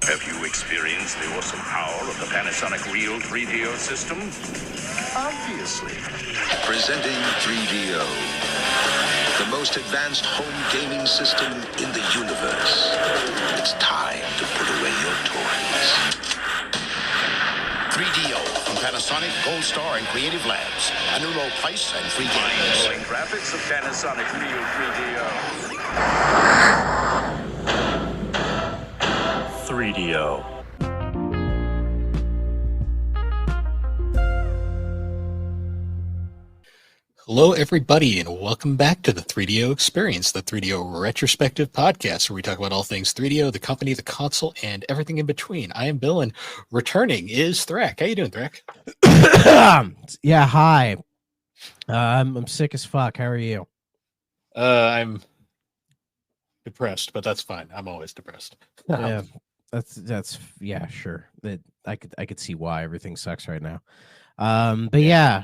Have you experienced the awesome power of the Panasonic Real 3DO system? Obviously. Presenting 3DO, the most advanced home gaming system in the universe. It's time to put away your toys. 3DO from Panasonic, Gold Star, and Creative Labs. A new low price and free games. Mind-blowing graphics of Panasonic Real 3DO. 3DO. Hello, everybody, and welcome back to the 3DO Experience, the 3DO Retrospective Podcast, where we talk about all things 3DO, the company, the console, and everything in between. I am Bill, and returning is Thrak. How you doing, Thrak? Yeah, hi. I'm sick as fuck. How are you? I'm depressed, but that's fine. I'm always depressed. Yeah, that's yeah, sure. That I could see why everything sucks right now. But yeah,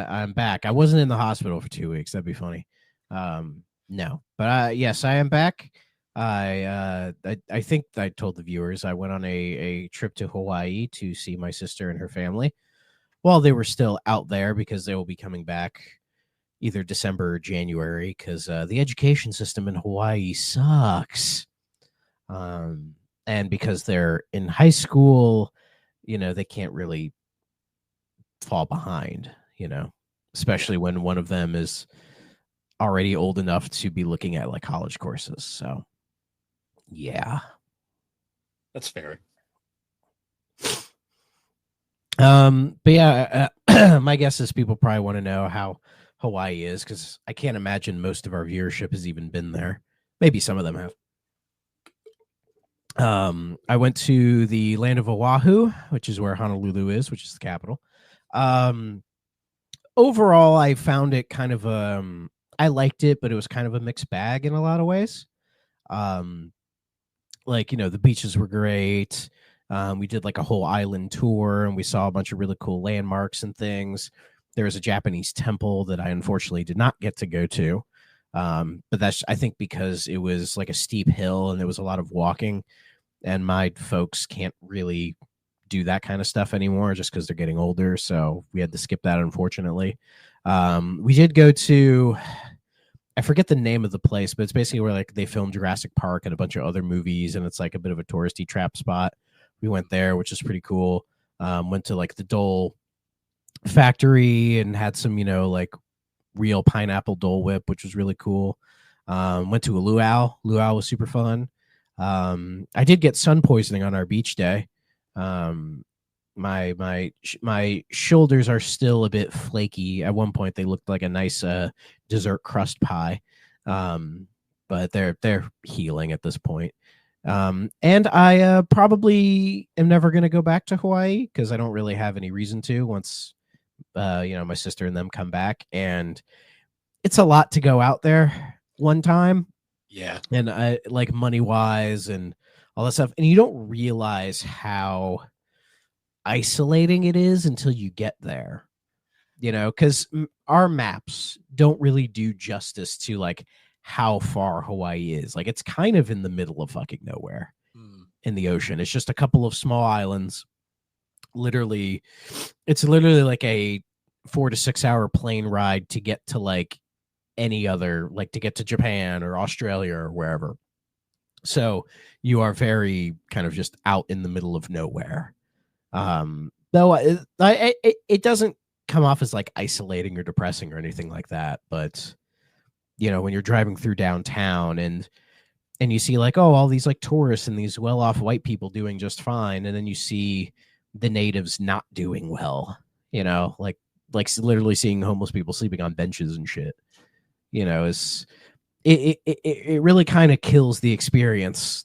I'm back. I wasn't in the hospital for 2 weeks. That'd be funny. No, but yes, I am back. I think I told the viewers I went on a trip to Hawaii to see my sister and her family while they were still out there, because they will be coming back either December or January, because the education system in Hawaii sucks. And because they're in high school, they can't really fall behind, especially when one of them is already old enough to be looking at like college courses. So yeah, That's fair. But yeah, my guess is people probably want to know how Hawaii is, because I can't imagine most of our viewership has even been there. Maybe some of them have. I went to the land of Oahu, which is where Honolulu is, which is the capital. Overall, I found it kind of I liked it, but it was kind of a mixed bag in a lot of ways. The beaches were great. We did like a whole island tour, and we saw a bunch of really cool landmarks and things. There was a Japanese temple that I unfortunately did not get to go to. But that's, I think, because it was like a steep hill and there was a lot of walking, and my folks can't really do that kind of stuff anymore just because they're getting older. So we had to skip that, unfortunately. We did go to, I forget the name of the place, but it's basically where like they filmed Jurassic Park and a bunch of other movies, and it's like a bit of a touristy trap spot. We went there, which is pretty cool. Went to like the Dole factory and had some, like real pineapple Dole Whip, which was really cool. Went to a luau. Luau was super fun. I did get sun poisoning on our beach day. My shoulders are still a bit flaky. At one point, they looked like a nice dessert crust pie, but they're healing at this point. And I probably am never going to go back to Hawaii, because I don't really have any reason to once my sister and them come back, and it's a lot to go out there one time. Yeah. And I like money wise and all that stuff. And you don't realize how isolating it is until you get there, because our maps don't really do justice to like how far Hawaii is. Like, it's kind of in the middle of fucking nowhere in the ocean. It's just a couple of small islands. It's literally like a 4 to 6 hour plane ride to get to like any other, like to get to Japan or Australia or wherever. So you are very kind of just out in the middle of nowhere. Though it doesn't come off as like isolating or depressing or anything like that. But, when you're driving through downtown and you see like, oh, all these like tourists and these well-off white people doing just fine, and then you see the natives not doing well, like literally seeing homeless people sleeping on benches and shit, is it really kind of kills the experience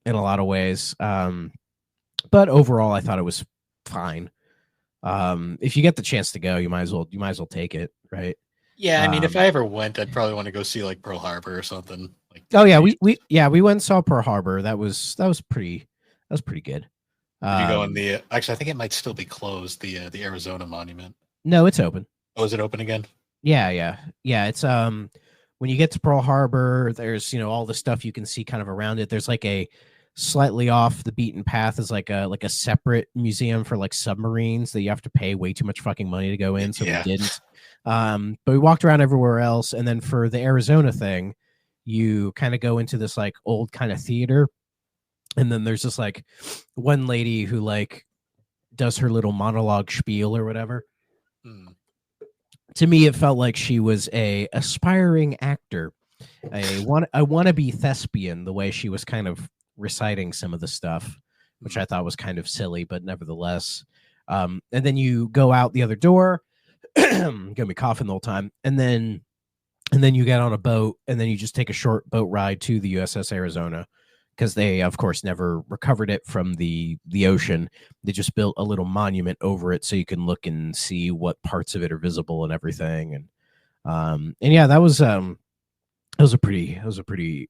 in a lot of ways. But overall, I thought it was fine. If you get the chance to go, you might as well take it, right? Yeah, I mean, if I ever went, I'd probably want to go see like Pearl Harbor or something. Like, oh yeah, we went and saw Pearl Harbor. That was pretty good. Did you go in the? Actually, I think it might still be closed. The Arizona Monument. No, it's open. Oh, is it open again? Yeah. It's when you get to Pearl Harbor, there's all the stuff you can see kind of around it. There's like a slightly off the beaten path is like a separate museum for like submarines that you have to pay way too much fucking money to go in, so we didn't. But we walked around everywhere else, and then for the Arizona thing, you kind of go into this like old kind of theater, and then there's this like one lady who like does her little monologue spiel or whatever. To me, it felt like she was a aspiring actor, a wannabe thespian, the way she was kind of reciting some of the stuff, which I thought was kind of silly, but nevertheless. And then you go out the other door, gonna be coughing the whole time, and then you get on a boat, and then you just take a short boat ride to the USS Arizona, because they, of course, never recovered it from the ocean. They just built a little monument over it so you can look and see what parts of it are visible and everything. And yeah, that was a pretty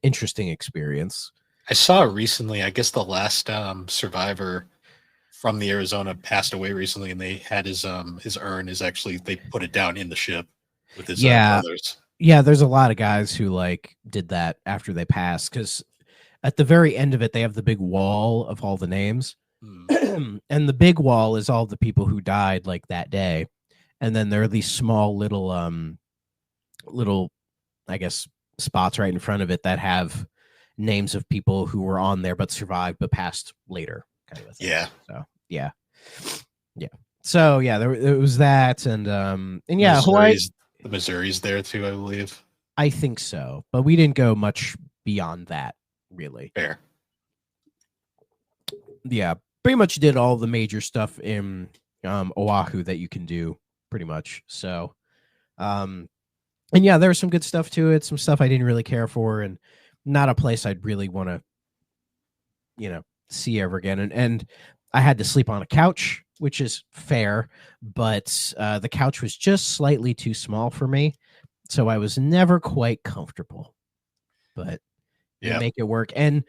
interesting experience. I saw recently, I guess the last survivor from the Arizona passed away recently, and they had his urn is actually, they put it down in the ship with his brothers. Yeah, there's a lot of guys who like did that after they passed, because at the very end of it, they have the big wall of all the names. And the big wall is all the people who died like that day. And then there are these small little, I guess, spots right in front of it that have names of people who were on there but survived but passed later, kind of a thing. Yeah. So yeah. So yeah, there was that, and yeah, Hawaii. The Missouri's there too, I believe. I think so, but we didn't go much beyond that, really. Fair. Yeah, pretty much did all the major stuff in Oahu that you can do, pretty much. So, and yeah, there was some good stuff to it, some stuff I didn't really care for, and not a place I'd really want to, see ever again. And I had to sleep on a couch, which is fair, but the couch was just slightly too small for me, so I was never quite comfortable. But you make it work, and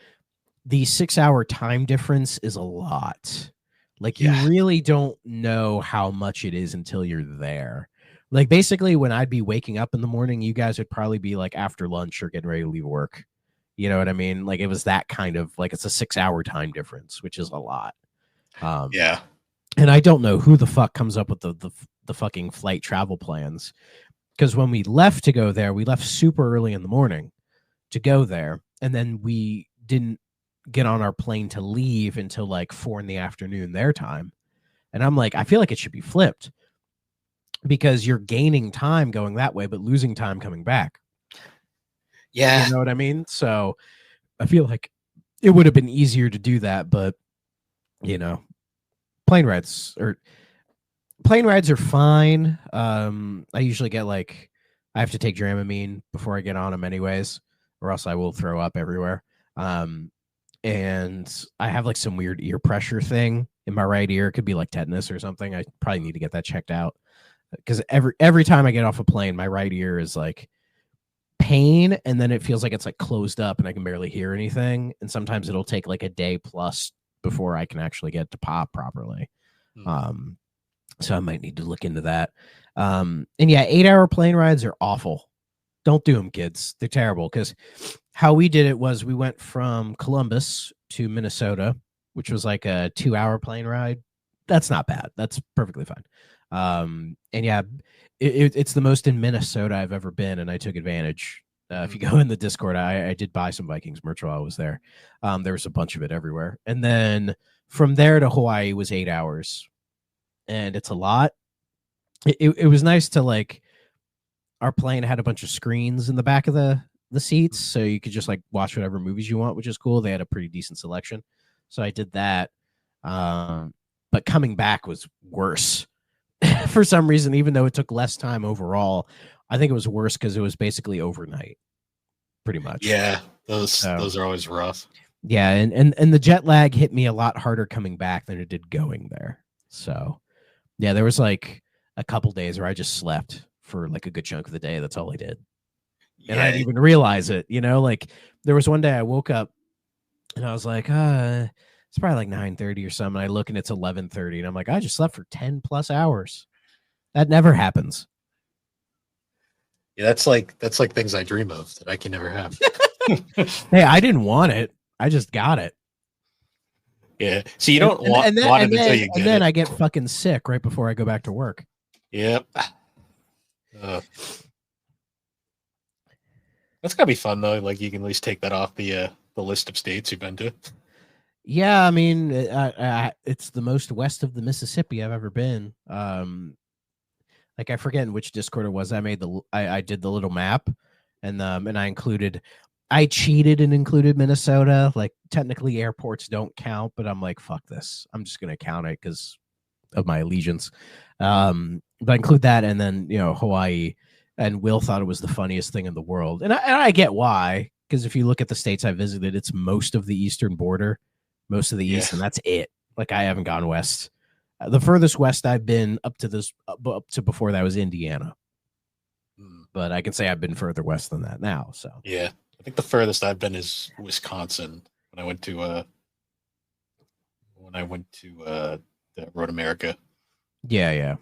the 6-hour time difference is a lot. Like, you really don't know how much it is until you're there. Like, basically, when I'd be waking up in the morning, you guys would probably be like after lunch or getting ready to leave work. You know what I mean? Like, it was that kind of like, it's a 6-hour time difference, which is a lot. Yeah. And I don't know who the fuck comes up with the fucking flight travel plans. Because when we left to go there, we left super early in the morning to go there. And then we didn't get on our plane to leave until like 4 p.m. their time. And I'm like, I feel like it should be flipped, because you're gaining time going that way, but losing time coming back. Yeah. You know what I mean? So I feel like it would have been easier to do that, but plane rides are fine. I usually get like, I have to take Dramamine before I get on them anyways, or else I will throw up everywhere. And I have like some weird ear pressure thing in my right ear. It could be like tetanus or something. I probably need to get that checked out, because every time I get off a plane, my right ear is like pain, and then it feels like it's like closed up and I can barely hear anything. And sometimes it'll take like a day plus before I can actually get to pop properly. So I might need to look into that. And yeah, 8-hour plane rides are awful. Don't do them, kids. They're terrible. Because how we did it was we went from Columbus to Minnesota, which was like a 2-hour plane ride. That's not bad. That's perfectly fine. And yeah, it's the most in Minnesota I've ever been, and I took advantage. If you go in the Discord, I did buy some Vikings merch while I was there. There was a bunch of it everywhere. And then from there to Hawaii was 8 hours, and it's a lot. It was nice to, like, our plane had a bunch of screens in the back of the seats, so you could just like watch whatever movies you want, which is cool. They had a pretty decent selection, so I did that. But coming back was worse for some reason, even though it took less time overall. I think it was worse because it was basically overnight, pretty much. Yeah, those are always rough. Yeah, and the jet lag hit me a lot harder coming back than it did going there. So yeah, there was like a couple days where I just slept for like a good chunk of the day. That's all I did. And I didn't even realize it, like there was one day I woke up and I was like, it's probably like 9:30 or something. I look and it's 11:30 and I'm like, I just slept for 10 plus hours. That never happens. Yeah, that's like things I dream of that I can never have. Hey, I didn't want it. I just got it. Yeah. So you don't want it until you get it. And then I get fucking sick right before I go back to work. Yep. That's gotta be fun though. Like you can at least take that off the list of states you've been to. Yeah, I mean, it's the most west of the Mississippi I've ever been. Like I forget in which Discord it was. I did the little map, and I cheated and included Minnesota. Like technically airports don't count, but I'm like, fuck this. I'm just gonna count it because of my allegiance. But I include that, and then Hawaii. And Will thought it was the funniest thing in the world, and I get why. Because if you look at the states I visited, it's most of the eastern border, most of the east, and that's it. Like I haven't gone west. The furthest west I've been up to before that was Indiana. But I can say I've been further west than that now. So yeah, I think the furthest I've been is Wisconsin. When I went to Road America. Yeah.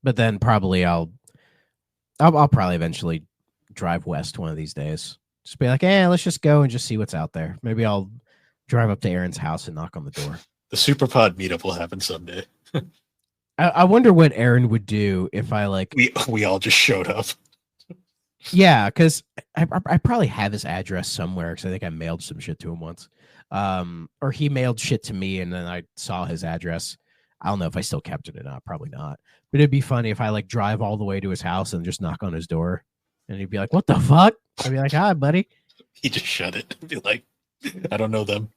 But then probably I'll probably eventually drive west one of these days. Just be like, let's just go and just see what's out there. Maybe I'll drive up to Aaron's house and knock on the door. The Superpod meetup will happen someday. I wonder what Aaron would do if I we all just showed up. Yeah, because I probably have his address somewhere because I think I mailed some shit to him once. Or he mailed shit to me and then I saw his address. I don't know if I still kept it or not. Probably not. But it'd be funny if I drive all the way to his house and just knock on his door. And he'd be like, what the fuck? I'd be like, hi, buddy. He just shut it. Be like, I don't know them.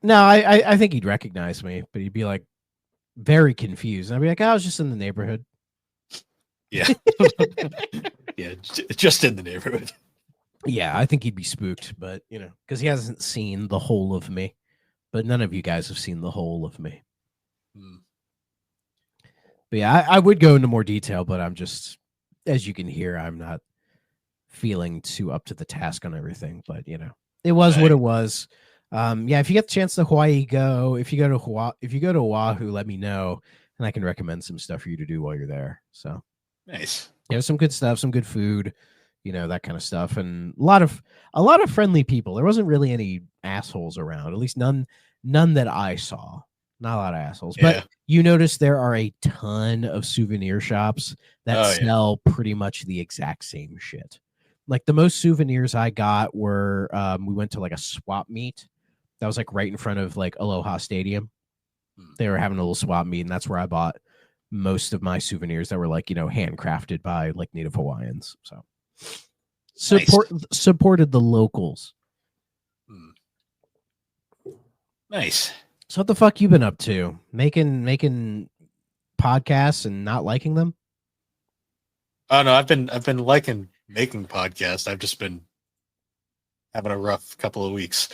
No, I think he'd recognize me, but he'd be like very confused. And I'd be like, I was just in the neighborhood. Yeah. Yeah, just in the neighborhood. Yeah, I think he'd be spooked, but because he hasn't seen the whole of me. But none of you guys have seen the whole of me. But yeah, I would go into more detail, but I'm just, as you can hear, I'm not feeling too up to the task on everything. But it was what it was. Yeah, if you get the chance to Hawaii, go. If you go to Oahu, let me know, and I can recommend some stuff for you to do while you're there. So nice. Some good stuff, some good food, that kind of stuff, and a lot of friendly people. There wasn't really any assholes around, at least none that I saw. Not a lot of assholes, but you notice there are a ton of souvenir shops that sell pretty much the exact same shit. Like the most souvenirs I got were we went to a swap meet that was right in front of Aloha Stadium. They were having a little swap meet, and that's where I bought most of my souvenirs that were handcrafted by Native Hawaiians. So supported the locals. Nice. So what the fuck you been up to? Making podcasts and not liking them? Oh no, I've been liking making podcasts. I've just been having a rough couple of weeks.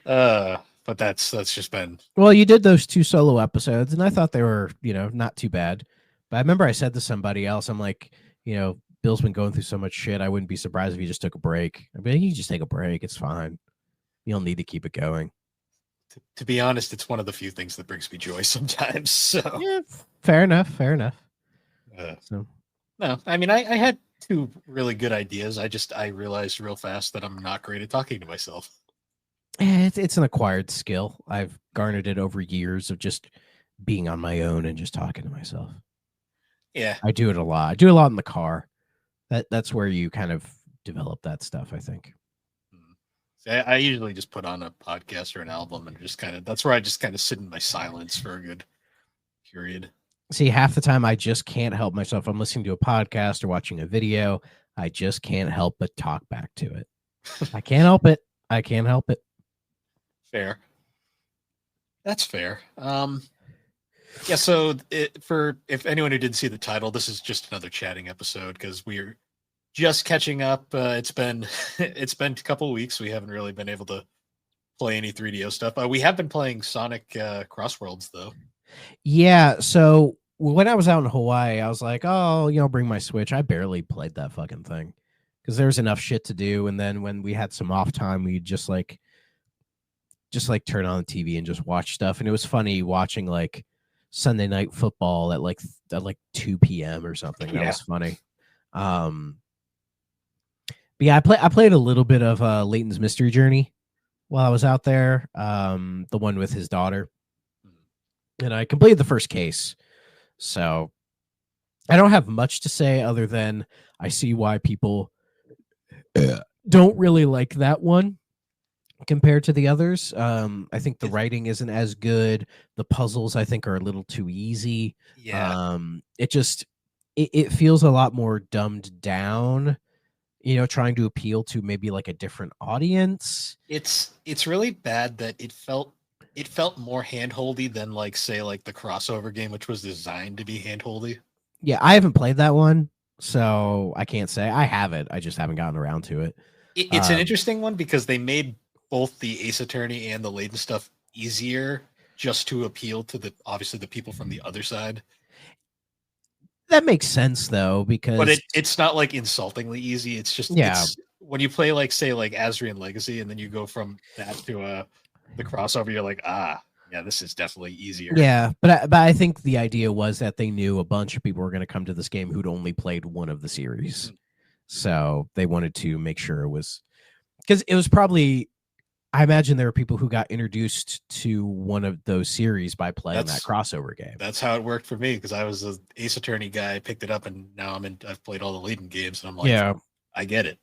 But that's just been. Well, you did those 2 solo episodes, and I thought they were not too bad. But I remember I said to somebody else, I'm like, Bill's been going through so much shit. I wouldn't be surprised if he just took a break. I mean, you just take a break. It's fine. You don't need to keep it going. To be honest, it's one of the few things that brings me joy sometimes. So yeah, fair enough. No, I mean, I had 2 really good ideas. I realized real fast that I'm not great at talking to myself. It's an acquired skill. I've garnered it over years of just being on my own and just talking to myself. Yeah, I do it a lot. I do a lot in the car. That's where you kind of develop that stuff, I think. I usually just put on a podcast or an album and that's where I just kind of sit in my silence for a good period. See, half the time I just can't help myself. I'm listening to a podcast or watching a video. I just can't help but talk back to it. I can't help it. Fair. That's fair. Yeah, so if anyone who didn't see the title, this is just another chatting episode because we're just catching up. It's been a couple of weeks. We haven't really been able to play any 3DO stuff. We have been playing Sonic Crossworlds though. Yeah, so when I was out in Hawaii, I was like, oh, bring my Switch. I barely played that fucking thing because there's enough shit to do. And then when we had some off time, we'd just turn on the TV and just watch stuff. And it was funny watching Sunday Night Football at 2 p.m. or something. That was funny. But yeah, I played a little bit of Leighton's Mystery Journey while I was out there. The one with his daughter, and I completed the first case. So I don't have much to say other than I see why people don't really like that one compared to the others. I think the writing isn't as good. The puzzles I think are a little too easy. Yeah. It feels a lot more dumbed down, trying to appeal to maybe like a different audience. It's really bad that it felt more handholdy than like say like the crossover game, which was designed to be handholdy. Yeah, I haven't played that one, so I can't say. I have it. I just haven't gotten around to it. It's an interesting one because they made both the Ace Attorney and the Layton stuff easier just to appeal to the obviously the people from the other side. That makes sense though, But because it's not like insultingly easy. It's just yeah, it's when you play like say like Azrian Legacy and then you go from that to the crossover, you're like, yeah, this is definitely easier. yeah, but I think the idea was that they knew a bunch of people were going to come to this game who'd only played one of the series, so they wanted to make sure it was because it was probably. I imagine there were people who got introduced to one of those series by playing that crossover game. That's how it worked for me because I was an Ace Attorney guy, picked it up, and now I've played all the Layton games, and I'm like, yeah, I get it.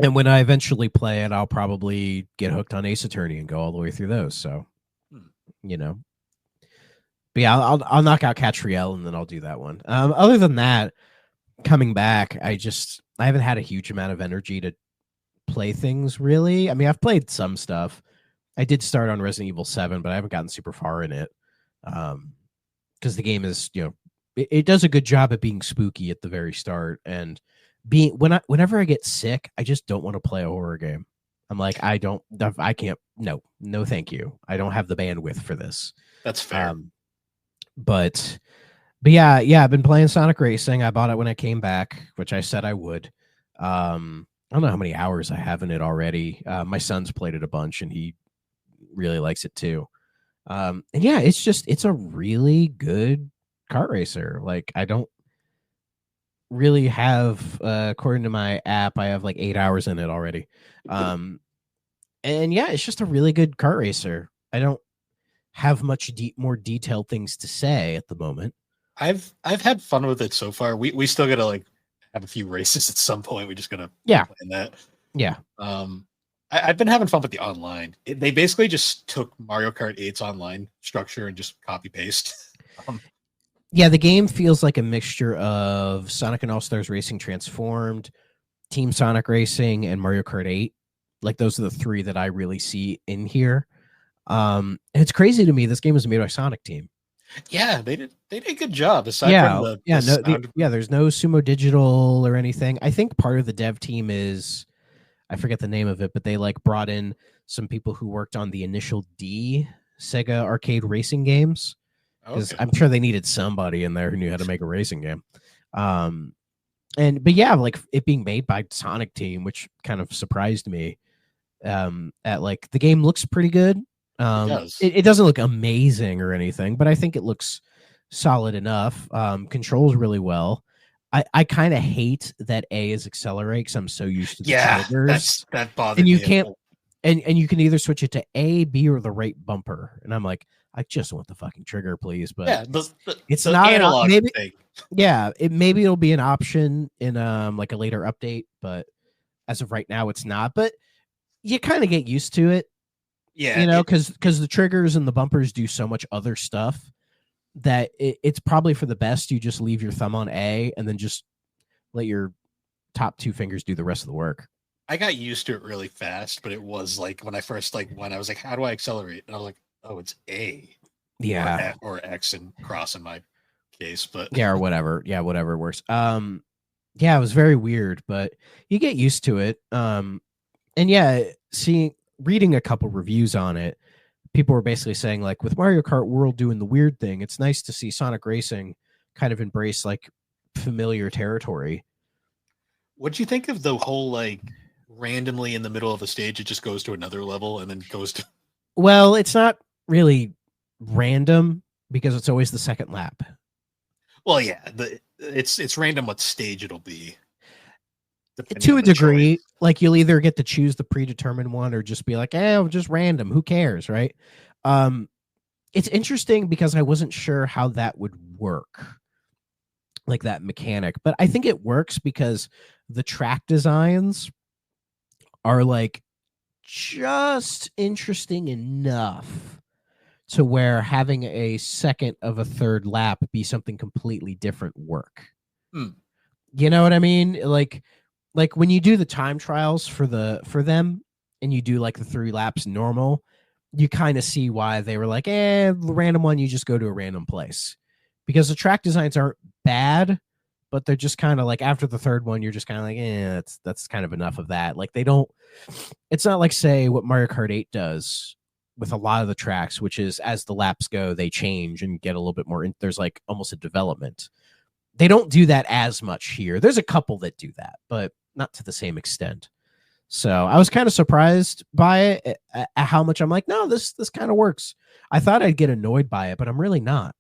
And when I eventually play it, I'll probably get hooked on Ace Attorney and go all the way through those. So, But yeah, I'll knock out Catriel and then I'll do that one. Other than that, coming back, I haven't had a huge amount of energy to play things really. I mean, I've played some stuff. I did start on Resident Evil 7, but I haven't gotten super far in it. Because the game is, it does a good job at being spooky at the very start and whenever I get sick, I just don't want to play a horror game. I'm like, I can't. No, thank you. I don't have the bandwidth for this. That's fair. But yeah, I've been playing Sonic Racing. I bought it when I came back, which I said I would. I don't know how many hours I have in it already. My son's played it a bunch and he really likes it too. And yeah, it's a really good kart racer. Like I don't really have according to my app, I have like 8 hours in it already. And yeah, it's just a really good kart racer. I don't have much more detailed things to say at the moment. I've had fun with it so far. We still gotta like have a few races at some point. We just gotta play that. Yeah. I've been having fun with the online. They basically just took Mario Kart 8's online structure and just copy paste. Yeah, the game feels like a mixture of Sonic and All-Stars Racing Transformed, Team Sonic Racing, and Mario Kart 8. Like those are the three that I really see in here. And it's crazy to me. This game was made by Sonic Team. Yeah, they did a good job. Aside from there's no Sumo Digital or anything. I think part of the dev team is, I forget the name of it, but they like brought in some people who worked on the initial D Sega arcade racing games. Because I'm sure they needed somebody in there who knew how to make a racing game. But yeah, like it being made by Sonic Team, which kind of surprised me. At like the game looks pretty good. It doesn't look amazing or anything, but I think it looks solid enough. Controls really well. I kind of hate that A is accelerate because I'm so used to the triggers. That bothers me. And you me. can't, and you can either switch it to A, B, or the right bumper. And I'm like, I just want the fucking trigger, please. But yeah, it's the not analog maybe. thing. Yeah, maybe it'll be an option in like a later update, but as of right now, it's not. But you kind of get used to it. Yeah, because the triggers and the bumpers do so much other stuff that it's probably for the best you just leave your thumb on A and then just let your top two fingers do the rest of the work. I got used to it really fast, but it was like when I first when I was like, how do I accelerate? And I was like, oh, it's A. Yeah. Or X and cross in my case, but yeah, or whatever. Yeah, whatever works. Yeah, it was very weird, but you get used to it. And yeah, reading a couple reviews on it, people were basically saying like with Mario Kart World doing the weird thing, it's nice to see Sonic Racing kind of embrace like familiar territory. What do you think of the whole like randomly in the middle of a stage it just goes to another level and then goes to Well, it's not really random because it's always the second lap. Well, yeah, it's random what stage it'll be. depending To on a the degree, choice. like you'll either get to choose the predetermined one or just be like, just random. Who cares, right? It's interesting because I wasn't sure how that would work, like that mechanic, but I think it works because the track designs are like just interesting enough to where having a second of a third lap be something completely different work. Hmm. You know what I mean? Like when you do the time trials for them and you do like the 3 laps normal, you kind of see why they were like, the random one, you just go to a random place. Because the track designs aren't bad, but they're just kind of like after the third one, you're just kind of like, that's kind of enough of that. Like it's not like say what Mario Kart 8 does with a lot of the tracks, which is as the laps go, they change and get a little bit more. There's like almost a development. They don't do that as much here. There's a couple that do that, but not to the same extent. So I was kind of surprised by it, at how much I'm like, no, this kind of works. I thought I'd get annoyed by it, but I'm really not.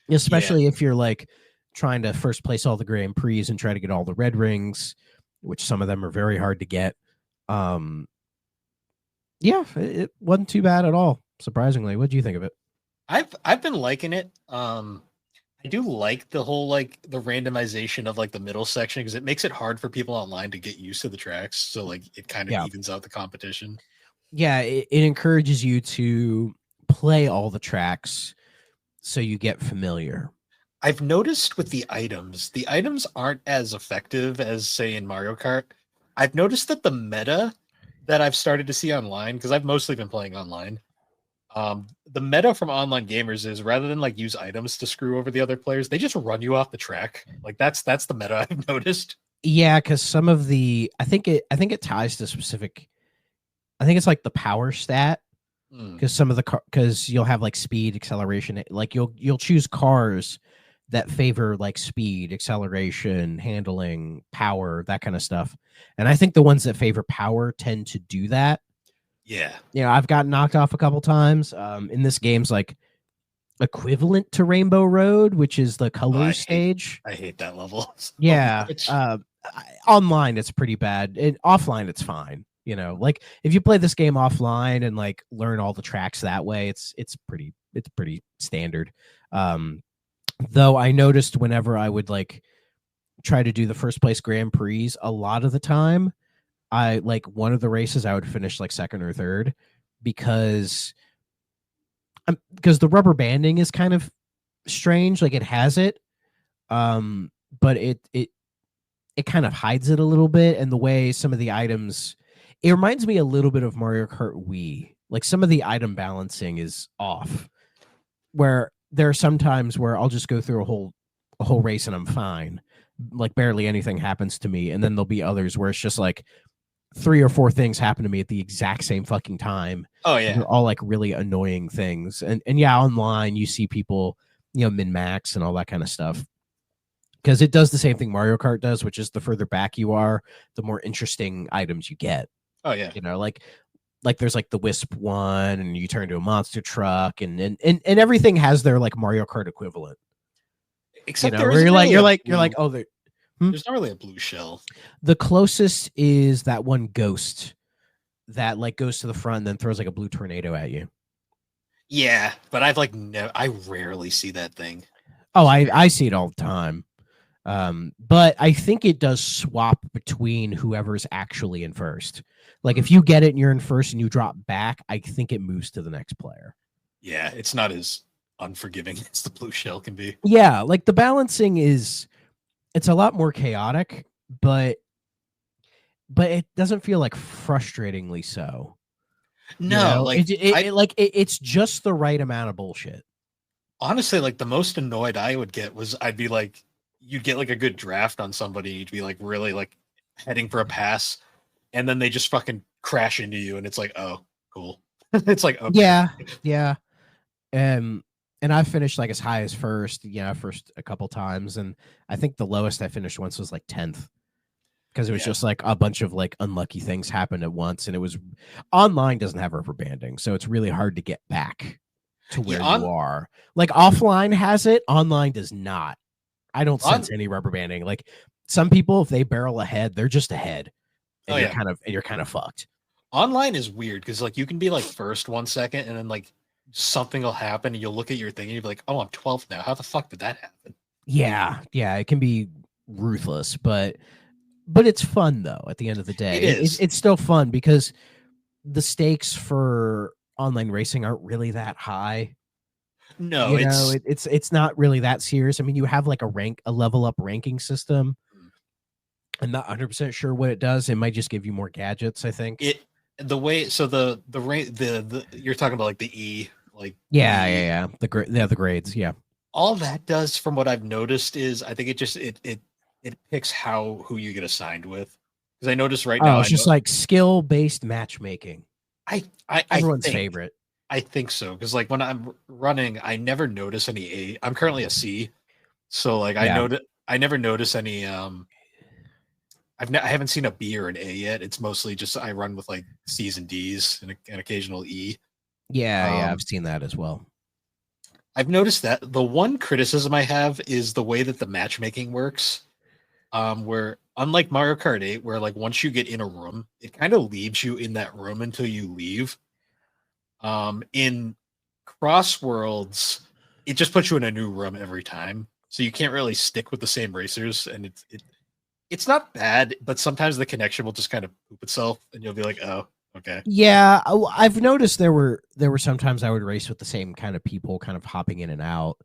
Especially if you're like trying to first place all the Grand Prix and try to get all the red rings, which some of them are very hard to get. Yeah, it wasn't too bad at all. Surprisingly, what do you think of it? I've been liking it. I do like the whole like the randomization of like the middle section because it makes it hard for people online to get used to the tracks. So like it kind of evens out the competition. Yeah, it encourages you to play all the tracks so you get familiar. I've noticed with the items aren't as effective as say in Mario Kart. I've noticed that the meta that I've started to see online, because I've mostly been playing online, the meta from online gamers is rather than like use items to screw over the other players, they just run you off the track. Like that's the meta I've noticed. Yeah, because some of the I think it ties to specific. I think it's like the power stat because some of the because you'll have like speed, acceleration, like you'll choose cars that favor like speed, acceleration, handling, power, that kind of stuff. And I think the ones that favor power tend to do that. Yeah. You know, I've gotten knocked off a couple times. In this game's like equivalent to Rainbow Road, which is the color stage. I hate that level. Yeah. Online it's pretty bad. Offline it's fine. You know, like if you play this game offline and like learn all the tracks that way, it's pretty standard. Though I noticed whenever I would like try to do the first place Grand Prix, a lot of the time, I like one of the races I would finish like second or third because the rubber banding is kind of strange. Like it has it, but it kind of hides it a little bit, and the way some of the items, it reminds me a little bit of Mario Kart Wii. Like some of the item balancing is off, where there are some times where I'll just go through a whole race and I'm fine. Like barely anything happens to me. And then there'll be others where it's just like 3 or 4 things happen to me at the exact same fucking time. Oh yeah. They're all like really annoying things. And yeah, online you see people, you know, min-max and all that kind of stuff. Because it does the same thing Mario Kart does, which is the further back you are, the more interesting items you get. Oh yeah. You know, like there's like the Wisp one, and you turn into a monster truck, and everything has their like Mario Kart equivalent. Except you know, where you're like, oh, there's not really a blue shell. The closest is that one ghost that like goes to the front and then throws like a blue tornado at you. Yeah, but I've like I rarely see that thing. Oh, I see it all the time. But I think it does swap between whoever's actually in first. Like if you get it and you're in first and you drop back, I think it moves to the next player. Yeah, it's not as unforgiving as the blue shell can be. Yeah, like the balancing it's a lot more chaotic, but it doesn't feel like frustratingly so. No, you know? It's just the right amount of bullshit. Honestly, like the most annoyed I would get was I'd be like, you'd get like a good draft on somebody, you'd be like really like heading for a pass, and then they just fucking crash into you, and it's like, oh, cool. It's like, okay. Yeah. And I finished like as high as first a couple times, and I think the lowest I finished once was like 10th. Because it was just like a bunch of like unlucky things happened at once, and it was online doesn't have rubber banding, so it's really hard to get back to where you are. Like offline has it, online does not. I don't sense any rubber banding. Like some people, if they barrel ahead, they're just ahead, and Oh, you're yeah. kind of fucked. Online is weird because like you can be like first 1 second and then like something will happen and you'll look at your thing and you'll be like, oh, I'm 12th now. How the fuck did that happen? Yeah, it can be ruthless, but it's fun though. At the end of the day, It is. It's still fun because the stakes for online racing aren't really that high. No, it's It's not really that serious. I mean, you have like a level up ranking system. I'm not 100% sure what it does. It might just give you more gadgets, I think. it the way so the rate the you're talking about like the E like Yeah. The grades, yeah. all that does from what I've noticed is I think it picks who you get assigned with because I noticed right now Oh, it's I know just like skill based matchmaking. I Everyone's think, favorite. I think so because like when I'm running I never notice any A. I'm currently a C, so like Yeah. I never notice any I haven't seen a B or an A yet. It's mostly just I run with like C's and D's and an occasional E. Yeah, Um, I've seen that as well. I've noticed that the one criticism I have is the way that the matchmaking works. Where unlike Mario Kart 8, where like once you get in a room, it kind of leaves you in that room until you leave. In Cross Worlds, it just puts you in a new room every time, so you can't really stick with the same racers, and it's not bad, but sometimes the connection will just kind of poop itself, and you'll be like, oh, okay. Yeah, I've noticed there were sometimes I would race with the same kind of people, kind of hopping in and out.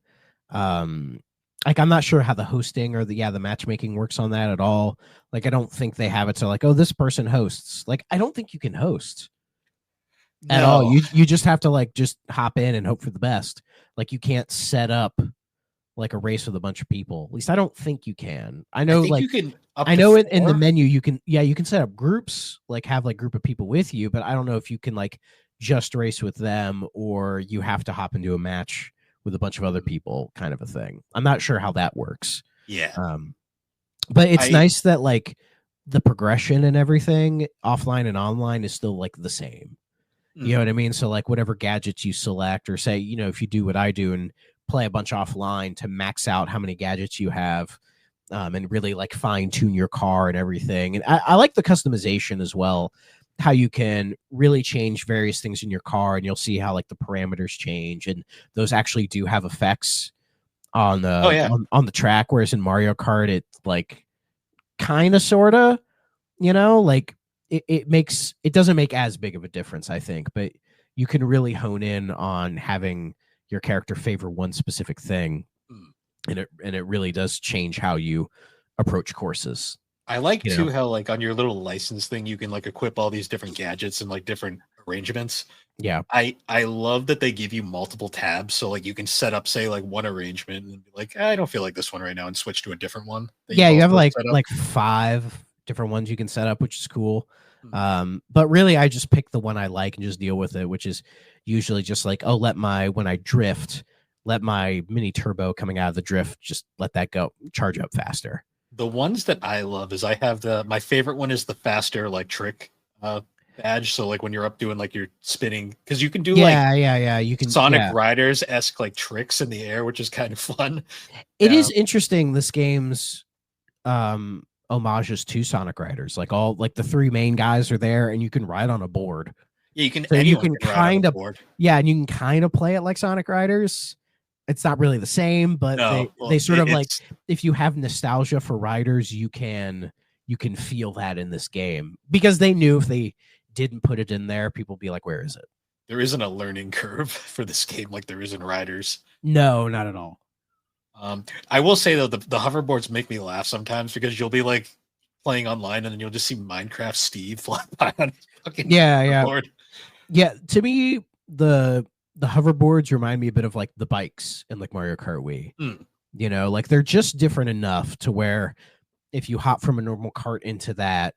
Like I'm not sure how the hosting or the matchmaking works on that at all. Like I don't think they have it so like, oh, this person hosts. Like I don't think you can host at all. No, You just have to like just hop in and hope for the best. Like you can't set up like a race with a bunch of people. At least I don't think you can. I I know think like you can up I to know in the 4. menu you can you can set up groups, like have like group of people with you, but I don't know if you can like just race with them or you have to hop into a match with a bunch of other people, kind of a thing. I'm not sure how that works. Yeah, Um, but it's I nice that like the progression and everything offline and online is still like the same. You know what I mean? So like whatever gadgets you select, or say, if you do what I do and play a bunch offline to max out how many gadgets you have, and really like fine tune your car and everything. And I like the customization as well, how you can really change various things in your car, and you'll see how like the parameters change, and those actually do have effects on oh the yeah, on the track. Whereas in Mario Kart, it's like kind of sorta, like it doesn't make as big of a difference, I think, but you can really hone in on having your character favor one specific thing, Mm. and it really does change how you approach courses. I like You know, too how like on your little license thing you can like equip all these different gadgets and like different arrangements. yeah, I love that they give you multiple tabs, so like you can set up say like one arrangement and be like, I don't feel like this one right now, and switch to a different one that yeah. you've You have also set up. like 5 different ones you can set up, which is cool. Mm. But really, I just pick the one I like and just deal with it, which is usually just like, oh, when I drift, let my mini turbo coming out of the drift, just let that go, charge up faster. The ones that I love is I have my favorite one is the faster like trick badge. So like when you're up doing like your spinning, because you can do like Yeah. You can, Sonic yeah. Riders esque like tricks in the air, which is kind of fun. It Yeah. is interesting. This game's homages to Sonic Riders, like all like the 3 main guys are there, and you can ride on a board. Yeah, you can. So you Anyone can can ride on kind the of, board. yeah, and you can kind of play it like Sonic Riders. It's not really the same, but No, well, they sort of like, it's if you have nostalgia for riders, you can feel that in this game, because they knew if they didn't put it in there, people be like, where is it? there isn't a learning curve for this game like there is in Riders. No, not at all. I will say though, the hoverboards make me laugh sometimes because you'll be like playing online and then you'll just see Minecraft Steve flying by on his fucking Yeah. hoverboard. Yeah, to me, the hoverboards remind me a bit of like the bikes in like Mario Kart Wii. Mm. Like they're just different enough to where if you hop from a normal cart into that,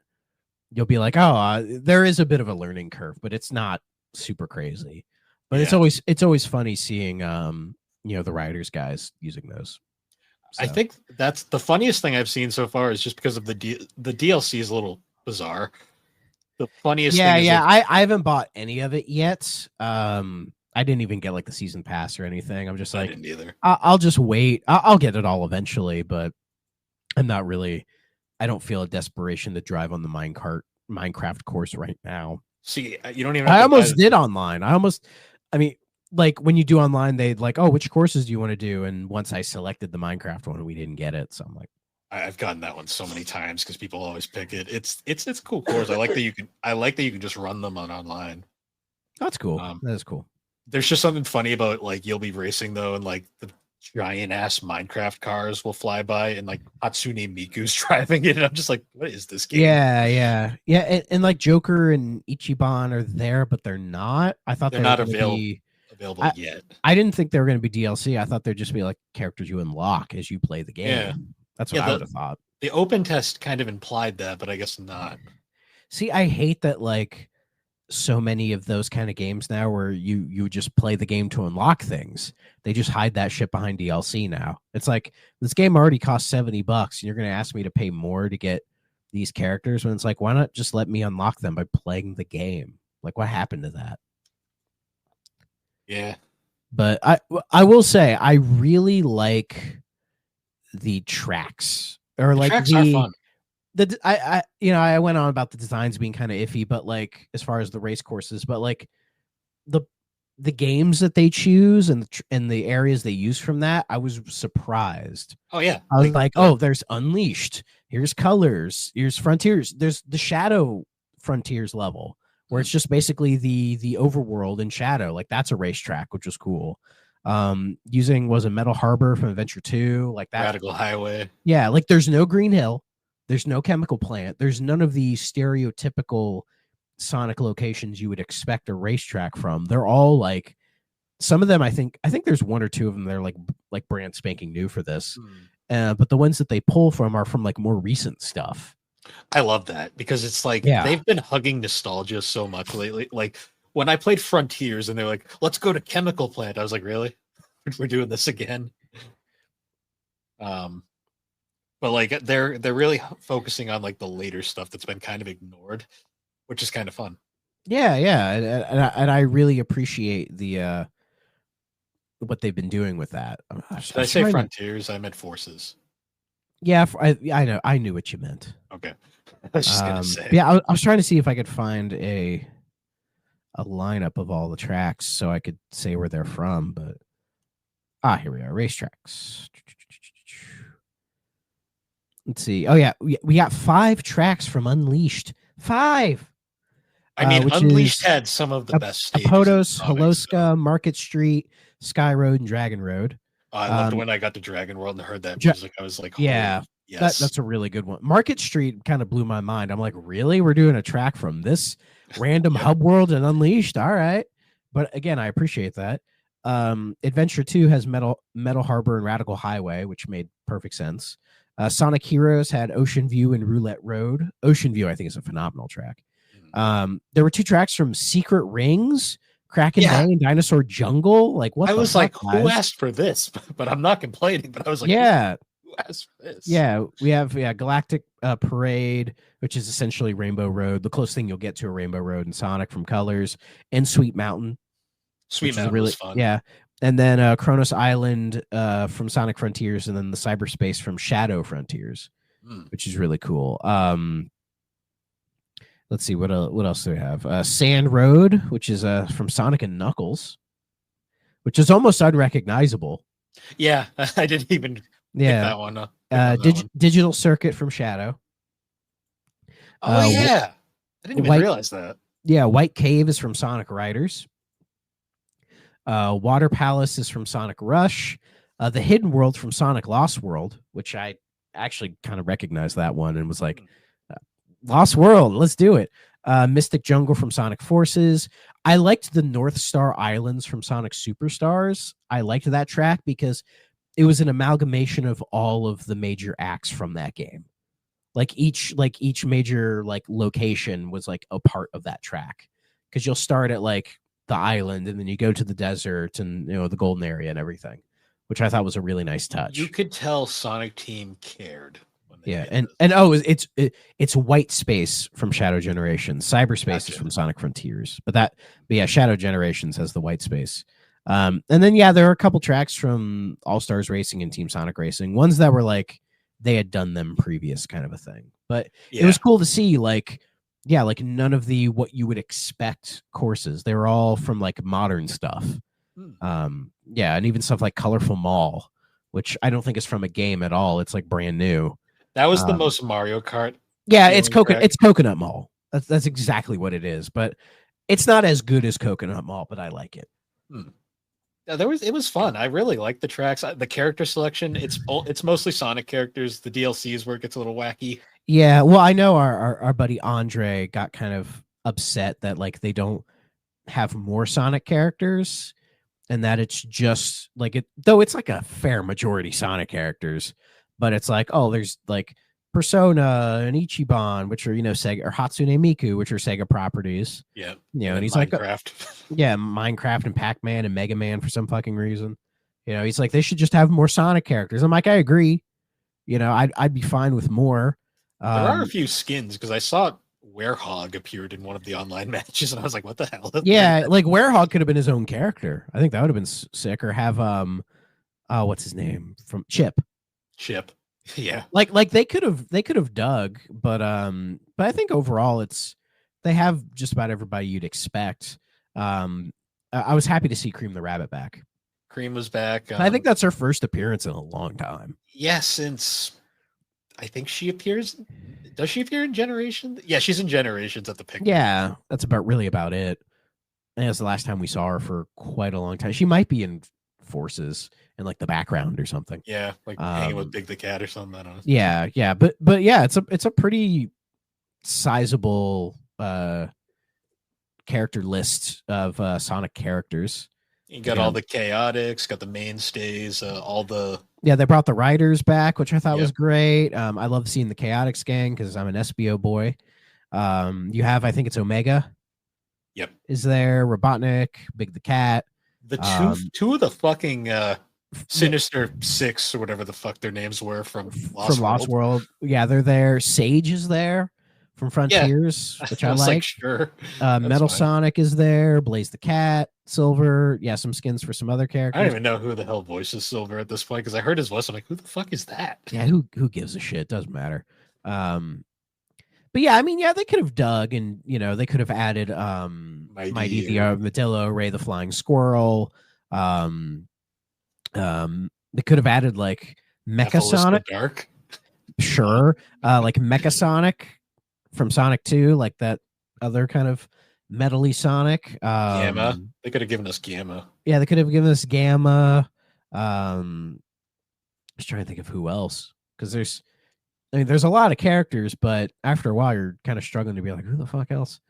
you'll be like, oh, there is a bit of a learning curve, but it's not super crazy. But Yeah. it's always funny seeing the riders guys using those. I So, think that's the funniest thing I've seen so far is just because of the DLC is a little bizarre. The funniest thing is yeah. that- I haven't bought any of it yet. I didn't even get like the season pass or anything. I'm just I like, didn't either. I'll just wait. I'll get it all eventually, but I'm not really I don't feel a desperation to drive on the Minecraft course right now. See, you don't even. I almost did online. I mean, like when you do online, they'd like, oh, which courses do you want to do? And once I selected the Minecraft one, we didn't get it. So I'm like, I've gotten that one so many times because people always pick it. It's a cool course. I like that you can just run them online. that's cool. That is cool. There's just something funny about like you'll be racing though, and like the giant ass Minecraft cars will fly by, and like Hatsune Miku's driving it, and I'm just like, what is this game? Yeah. And like Joker and Ichiban are there, but they're not. I thought They're not available yet. I didn't think they were going to be DLC. I thought they'd just be like characters you unlock as you play the game. Yeah. That's what I would have thought. The open test kind of implied that, but I guess not. See, I hate that like so many of those kind of games now where you just play the game to unlock things. They just hide that shit behind DLC now. It's like this game already costs $70 and you're going to ask me to pay more to get these characters when it's like, why not just let me unlock them by playing the game? Like what happened to that? Yeah. But I will say I really like the tracks or The like tracks are fun. I went on about the designs being kind of iffy, but like as far as the race courses, but like the games that they choose and the areas they use from that, I was surprised. Oh yeah, I was like, oh, there's Unleashed, here's Colors, here's Frontiers, there's the Shadow Frontiers level where it's just basically the overworld in Shadow. Like that's a racetrack, which was cool. Using was a Metal Harbor from Adventure 2, like that. Radical Highway. Yeah, like there's no Green Hill, there's no chemical plant, there's none of the stereotypical Sonic locations you would expect a racetrack from. They're all like some of them. I think there's one or two of them that are like brand spanking new for this. But the ones that they pull from are from like more recent stuff. I love that because it's like they've been hugging nostalgia so much lately. Like when I played Frontiers and they're like, let's go to Chemical Plant. I was like, really? We're doing this again? But like they're really focusing on like the later stuff that's been kind of ignored, which is kind of fun. Yeah. And I really appreciate the what they've been doing with that. Did I say Frontiers? I meant Forces. Yeah, I know. I knew what you meant. Okay. I was just gonna say. Yeah, I was trying to see if I could find a lineup of all the tracks so I could say where they're from, but here we are. Racetracks. Let's see. Oh yeah, we got 5 tracks from Unleashed. 5. I mean, Unleashed had some of the best stages. Apotos, Holoska, Market Street, Sky Road, and Dragon Road. I loved when I got to Dragon World and heard that music. I was like, yeah, yes. That's a really good one. Market Street kind of blew my mind. I'm like, really? We're doing a track from this random hub world and Unleashed? All right. But again, I appreciate that. Adventure 2 has Metal Harbor and Radical Highway, which made perfect sense. Sonic Heroes had Ocean View and Roulette Road. Ocean View, I think, is a phenomenal track. There were 2 tracks from Secret Rings, Kraken Bay, and Dinosaur Jungle. Like, what? I was like, guys? who asked for this? But I'm not complaining. But I was like, yeah, who asked for this? Yeah, we have Galactic Parade, which is essentially Rainbow Road, the closest thing you'll get to a Rainbow Road in Sonic from Colors, and Sweet Mountain. Sweet Mountain really was fun. Yeah, and then Kronos Island from Sonic Frontiers, and then the cyberspace from Shadow Frontiers, which is really cool. Let's see what else do we have. Sand Road, which is from Sonic and Knuckles, which is almost unrecognizable. Yeah, I didn't even pick that one up. Digital Circuit from Shadow. Oh yeah, I didn't even realize that. Yeah, White Cave is from Sonic Riders. Water Palace is from Sonic Rush. The Hidden World from Sonic Lost World, which I actually kind of recognized that one and was like, Lost World, let's do it. Mystic Jungle from Sonic Forces. I liked the North Star Islands from Sonic Superstars. I liked that track because it was an amalgamation of all of the major acts from that game. Like each major like location was like a part of that track. Because you'll start at like the island and then you go to the desert and the golden area and everything, which I thought was a really nice touch. You could tell Sonic Team cared. Yeah, and it's White Space from Shadow Generations. Cyberspace is from Sonic Frontiers, but Shadow Generations has the White Space. And then there are a couple tracks from All Stars Racing and Team Sonic Racing. Ones that were like they had done them previous kind of a thing. But Yeah. it was cool to see, like, yeah, like none of the what you would expect courses. They were all from like modern stuff. Yeah, and even stuff like Colorful Mall, which I don't think is from a game at all. It's like brand new. That was the most Mario Kart. Yeah, it's feeling track. It's Coconut Mall. That's exactly what it is. But it's not as good as Coconut Mall, but I like it. Yeah, it was fun. I really liked the tracks, the character selection. It's mostly Sonic characters. The DLC is where it gets a little wacky. Yeah, well, I know our buddy Andre got kind of upset that like they don't have more Sonic characters, and that it's just like it, though it's like a fair majority Sonic characters, but it's like, oh, there's like Persona and Ichiban, which are, you know, Sega, or Hatsune Miku, which are Sega properties. Yeah, you know, and he's Minecraft. like, yeah, Minecraft and Pac-Man and Mega Man for some fucking reason. You know, he's like, they should just have more Sonic characters. I'm like, I agree. You know, I'd be fine with more. There are a few skins because I saw Werehog appeared in one of the online matches, and I was like, "What the hell?" Yeah, like Werehog could have been his own character. I think that would have been sick. Or have what's his name from Chip? Yeah. Like they could have dug, but I think overall they have just about everybody you'd expect. I was happy to see Cream the Rabbit back. Cream was back. I think that's her first appearance in a long time. Yeah, since I think she appears. Does she appear in Generations? Yeah, she's in Generations at the pick. Yeah, that's really about it. I think that's the last time we saw her for quite a long time. She might be in Forces in like the background or something. Yeah, like hanging with Big the Cat or something. I don't know. Yeah, but yeah, it's a pretty sizable character list of Sonic characters. You got all the chaotics, got the mainstays, all the. Yeah, they brought the Riders back, which I thought was great. I love seeing the Chaotix gang because I'm an SBO boy. You have, I think it's Omega. Yep. Is there Robotnik, Big the Cat? The two of the fucking Sinister Six or whatever the fuck their names were from Lost World. Yeah, they're there. Sage is there from Frontiers, which I like. Sure. Metal fine. Sonic is there. Blaze the Cat, Silver. Yeah, some skins for some other characters. I don't even know who the hell voices Silver at this point because I heard his voice. I'm like, who the fuck is that? Yeah, who gives a shit? Doesn't matter. But yeah, I mean, yeah, they could have dug, and you know, they could have added Mighty the Armadillo, Ray the Flying Squirrel. They could have added like Mecha Sonic. Dark. Sure. Like Mecha Sonic from Sonic 2, like that other kind of metally Sonic. Gamma. They could have given us Gamma. Yeah, they could have given us Gamma. Just trying to think of who else, because there's a lot of characters, but after a while you're kind of struggling to be like, who the fuck else?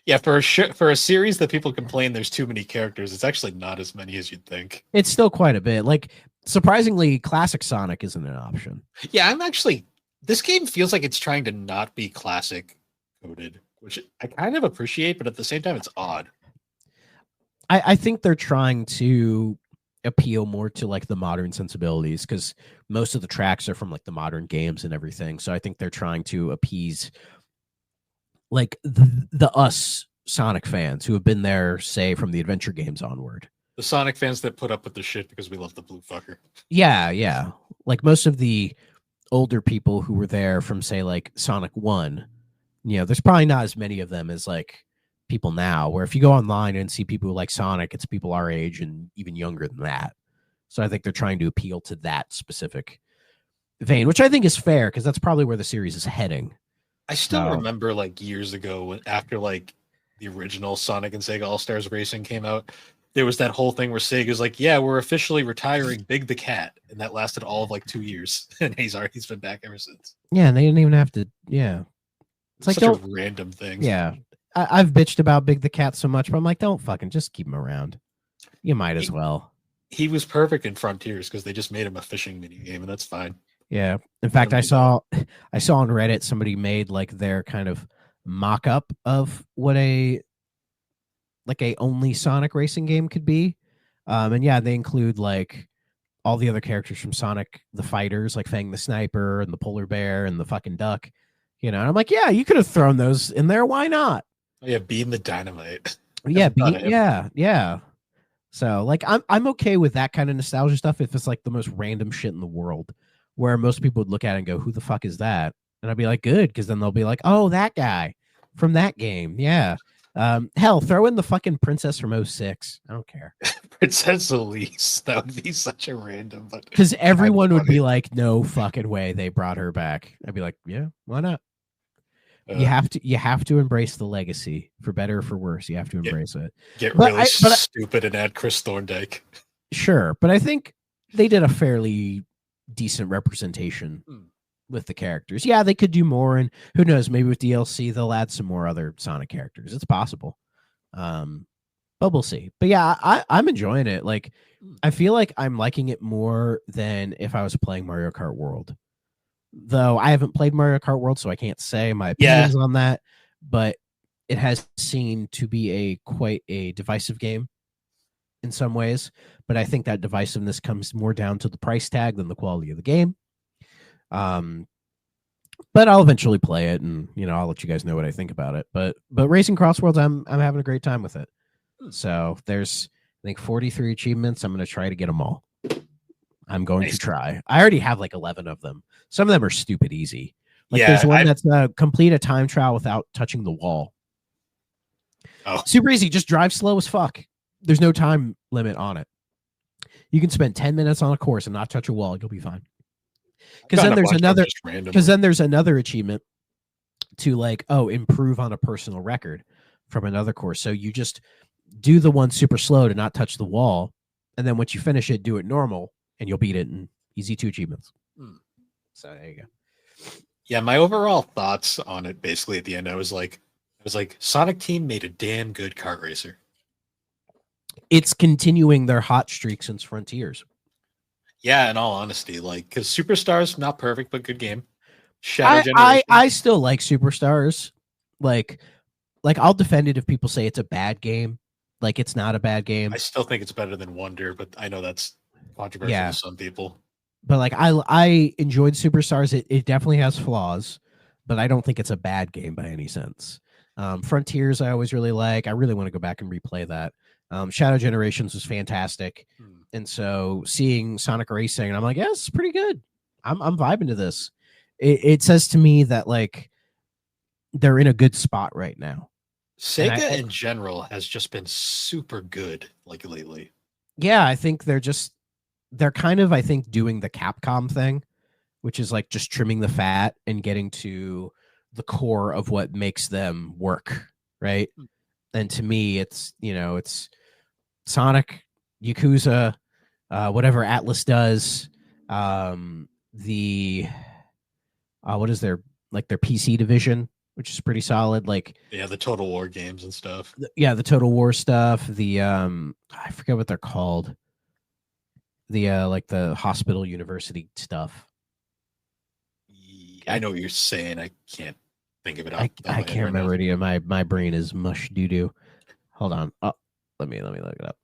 Yeah, for a series that people complain there's too many characters, it's actually not as many as you'd think. It's still quite a bit. Like, surprisingly, classic Sonic isn't an option. Yeah, this game feels like it's trying to not be classic coded, which I kind of appreciate, but at the same time, it's odd. I think they're trying to appeal more to like the modern sensibilities because most of the tracks are from like the modern games and everything. So I think they're trying to appease like the us Sonic fans who have been there, say, from the adventure games onward. The Sonic fans that put up with the shit because we love the blue fucker. Yeah. Like most of the older people who were there from, say, like Sonic 1, you know, there's probably not as many of them as like people now, where if you go online and see people who like Sonic, it's people our age and even younger than that. So I think they're trying to appeal to that specific vein, which I think is fair because that's probably where the series is heading. I still remember like years ago after like the original Sonic and Sega All-Stars Racing came out, there was that whole thing where Sega's like, yeah, we're officially retiring Big the Cat. And that lasted all of like 2 years. And he's been back ever since. Yeah, and they didn't even have to, It's like such a random thing. Yeah. I've bitched about Big the Cat so much, but I'm like, don't fucking just keep him around. You might as well. He was perfect in Frontiers because they just made him a fishing mini game, and that's fine. Yeah. In fact, I saw on Reddit somebody made like their kind of mock-up of what a only Sonic racing game could be. And yeah, they include like all the other characters from Sonic the Fighters, like Fang the Sniper and the Polar Bear and the fucking Duck. You know, and I'm like, yeah, you could have thrown those in there. Why not? Oh, yeah, Beam the Dynamite. Yeah, yeah. So like I'm okay with that kind of nostalgia stuff if it's like the most random shit in the world. where most people would look at it and go, "Who the fuck is that?" And I'd be like, "Good," because then they'll be like, "Oh, that guy from that game." Yeah. Hell, throw in the fucking princess from 06. I don't care. Princess Elise. That would be such a random, but Because everyone would funny. be like, "No fucking way they brought her back." I'd be like, "Yeah, why not?" Uh, You have to embrace the legacy, for better or for worse. You have to embrace it. get But really stupid and add Chris Thorndike. Sure, but I think they did a fairly decent representation with the characters. Yeah, they could do more, and who knows? Maybe with DLC they'll add some more other Sonic characters. It's possible, but we'll see. But yeah, I'm enjoying it. Like, I feel like I'm liking it more than if I was playing Mario Kart World. Though I haven't played Mario Kart World, so I can't say my opinions on that. But it has seemed to be quite a divisive game in some ways. But I think that divisiveness comes more down to the price tag than the quality of the game. But I'll eventually play it, and I'll let you guys know what I think about it. But Racing Cross Worlds, I'm having a great time with it. So there's, I think, 43 achievements. I'm going to try to get them all. I'm going to try. I already have like 11 of them. Some of them are stupid easy. Like there's one that's complete a time trial without touching the wall. Oh. Super easy. Just drive slow as fuck. There's no time limit on it. You can spend 10 minutes on a course and not touch a wall. You'll be fine. Because then there's another achievement to improve on a personal record from another course. So you just do the one super slow to not touch the wall, and then once you finish it, do it normal, and you'll beat it in easy 2 achievements. So there you go. Yeah, my overall thoughts on it basically at the end, I was like Sonic Team made a damn good kart racer. It's continuing their hot streak since Frontiers. Yeah, in all honesty, because Superstars not perfect but good game. Shadow Generation. I still like Superstars. Like I'll defend it if people say it's a bad game. Like, it's not a bad game. I still think it's better than Wonder, but I know that's controversial to some people. But I enjoyed Superstars. It definitely has flaws, but I don't think it's a bad game by any sense. Frontiers I always really like. I really want to go back and replay that. Shadow Generations was fantastic. And so seeing Sonic Racing, and I'm like, yeah, it's pretty good. I'm vibing to this. It says to me that they're in a good spot right now. Sega in general has just been super good lately. Yeah, I think they're kind of, I think, doing the Capcom thing, which is just trimming the fat and getting to the core of what makes them work, right? And to me, it's Sonic, Yakuza, whatever Atlas does, the what is their PC division, which is pretty solid. The Total War games and stuff. The Total War stuff. The I forget what they're called. The the hospital university stuff. I know what you're saying. I can't think of it. I can't remember it. My brain is mush doo doo. Hold on. Oh, let me look it up.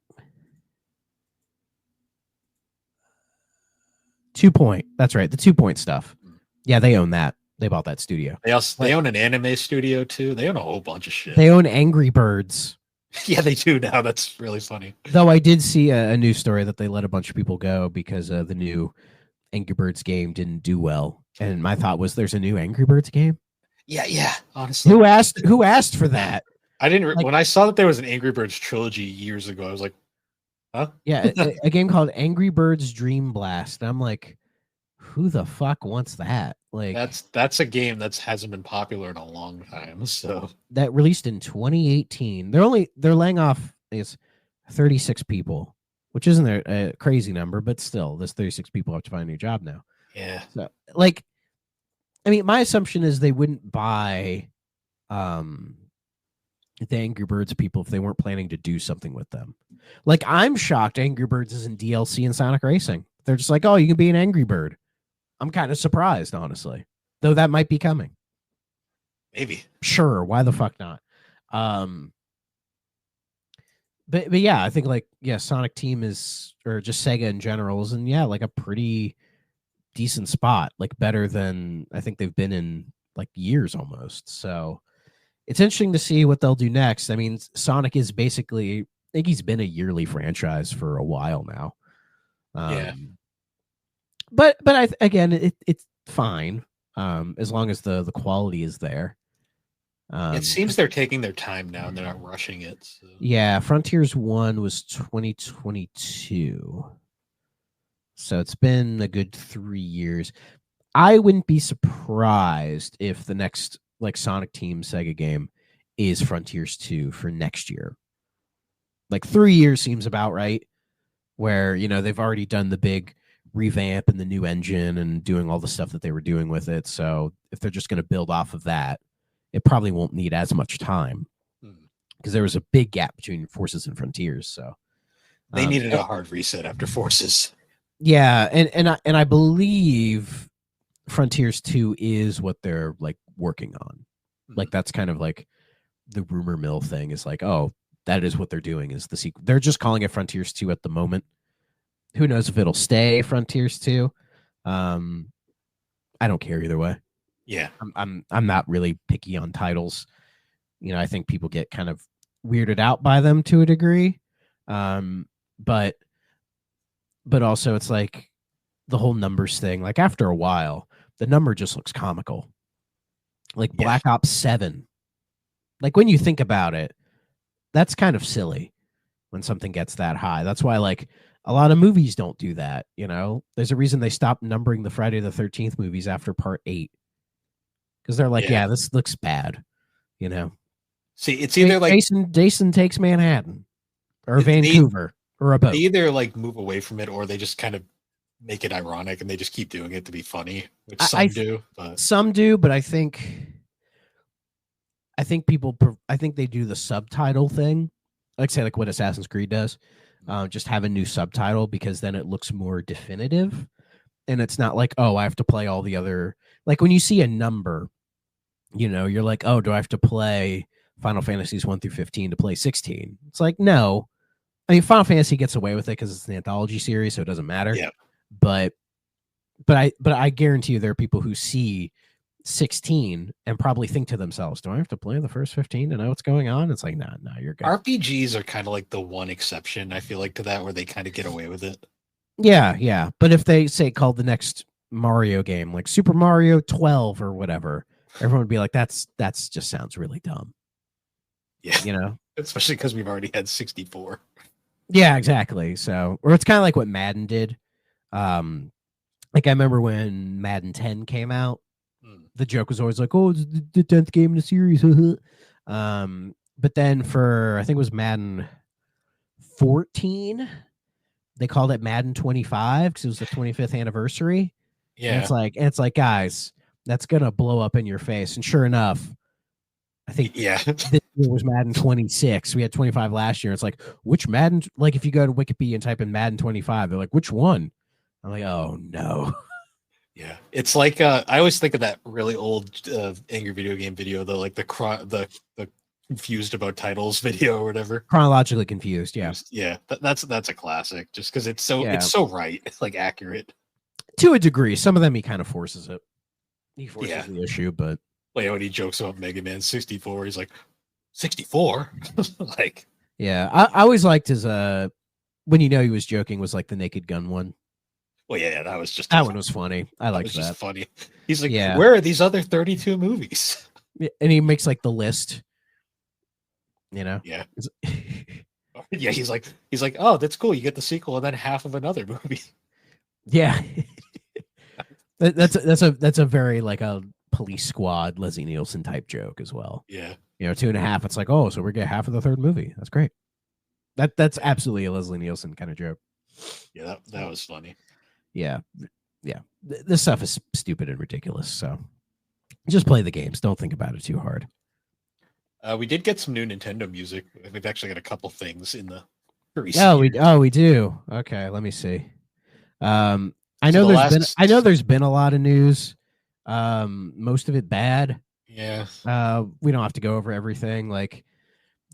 2 Point. That's right. The 2 Point stuff. Yeah, they own that. They bought that studio. They own an anime studio too. They own a whole bunch of shit. They own Angry Birds. Yeah, they do now. That's really funny. Though I did see a news story that they let a bunch of people go because the new Angry Birds game didn't do well. And my thought was, there's a new Angry Birds game? Yeah. Honestly, who asked for that? I didn't. When I saw that there was an Angry Birds trilogy years ago, I was like, huh? Yeah, a game called Angry Birds Dream Blast. And I'm like, who the fuck wants that? That's a game that hasn't been popular in a long time. So that released in 2018. They're laying off 36 people, which isn't a crazy number, but still, there's 36 people have to find a new job now. Yeah. So my assumption is they wouldn't buy the Angry Birds people if they weren't planning to do something with them. I'm shocked Angry Birds isn't DLC in Sonic Racing. They're just like, oh, you can be an Angry Bird. I'm kind of surprised, honestly. Though that might be coming. Maybe. Sure, why the fuck not? But yeah, I think Sonic Team is, or just Sega in general is in a pretty decent spot, better than I think they've been in years almost. So it's interesting to see what they'll do next. I mean, Sonic is basically, I think he's been a yearly franchise for a while now. but again, it's fine, as long as the quality is there. It seems they're taking their time now and they're not rushing it. So. Yeah, Frontiers 1 was 2022. So it's been a good 3 years. I wouldn't be surprised if the next like Sonic Team Sega game is Frontiers 2 for next year. Like 3 years seems about right, where, you know, they've already done the big revamp and the new engine and doing all the stuff that they were doing with it. So if they're just going to build off of that, it probably won't need as much time, because there was a big gap between Forces and Frontiers. So they needed a hard reset after Forces. Yeah, and I believe Frontiers 2 is what they're like working on. Like that's kind of like the rumor mill thing is like, oh, that is what they're doing is the sequel. They're just calling it Frontiers 2 at the moment. Who knows if it'll stay Frontiers 2? I don't care either way. Yeah. I'm not really picky on titles. You know, I think people get kind of weirded out by them to a degree. But also it's like the whole numbers thing. Like after a while, the number just looks comical. Like Black Ops 7. Like when you think about it, that's kind of silly when something gets that high. That's why like a lot of movies don't do that, you know? There's a reason they stopped numbering the Friday the 13th movies after part 8. Because they're like, yeah, this looks bad, you know? See, it's either like Jason Takes Manhattan or Vancouver or a boat. They either like move away from it or they just kind of make it ironic and they just keep doing it to be funny, which some do. But. Some do, but I think people, I think they do the subtitle thing, like say like what Assassin's Creed does, just have a new subtitle because then it looks more definitive, and it's not like, oh, I have to play all the other, like when you see a number, you know, you're like, oh, do I have to play Final Fantasies 1 through 15 to play 16? It's like, no. I mean, Final Fantasy gets away with it because it's an anthology series, so it doesn't matter. Yeah. But I guarantee you there are people who see 16 and probably think to themselves, do I have to play the first 15 to know what's going on? It's like, no, you're good. RPGs are kind of like the one exception, I feel like, to that, where they kind of get away with it. Yeah. But if they say called the next Mario game, like Super Mario 12 or whatever, everyone would be like, that's just sounds really dumb. Yeah. You know? Especially because we've already had 64. Yeah, exactly. So, or it's kind of like what Madden did. Like I remember when Madden 10 came out, the joke was always like, oh, it's the 10th game in the series. But then for, I think it was Madden 14, they called it Madden 25 because it was the 25th anniversary. Yeah. And it's like, guys, that's going to blow up in your face. And sure enough, I think this year was Madden 26. We had 25 last year. It's like, which Madden? Like, if you go to Wikipedia and type in Madden 25, they're like, which one? I'm like, oh no. Yeah, it's like I always think of that really old angry video game video, though, like the confused about titles video or whatever. Chronologically confused. Yeah, yeah, that's a classic. Just because it's so right, it's like accurate to a degree. Some of them he kind of forces it. He forces the issue, but. Like when he jokes about Mega Man 64, he's like, 64? Like, yeah, I always liked his when you know he was joking was like the Naked Gun one. Well, yeah, that was just that one was funny. I liked that. Just funny. He's like, where are these other 32 movies? And he makes like the list. You know? Yeah. Yeah, he's like, oh, that's cool. You get the sequel and then half of another movie. Yeah. that's a very like a Police Squad, Leslie Nielsen type joke as well. Yeah. You know, 2.5. It's like, oh, so we get half of the third movie. That's great. That's absolutely a Leslie Nielsen kind of joke. Yeah, that was funny. Yeah. This stuff is stupid and ridiculous. So just play the games. Don't think about it too hard. We did get some new Nintendo music. We've actually got a couple things in the. We do. Okay, let me see. I know there's been a lot of news. Most of it bad. Yeah. We don't have to go over everything. Like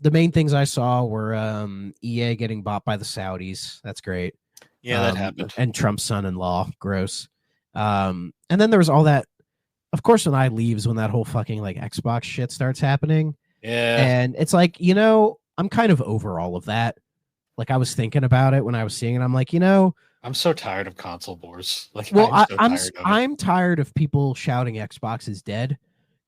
the main things I saw were EA getting bought by the Saudis. That's great. Yeah, that happened. And Trump's son-in-law, gross. And then there was all that. Of course, when I leaves, when that whole fucking like Xbox shit starts happening. Yeah. And it's like, you know, I'm kind of over all of that. Like I was thinking about it when I was seeing it. I'm like, you know, I'm so tired of console wars. Like, Well, I'm so tired of it. I'm tired of people shouting Xbox is dead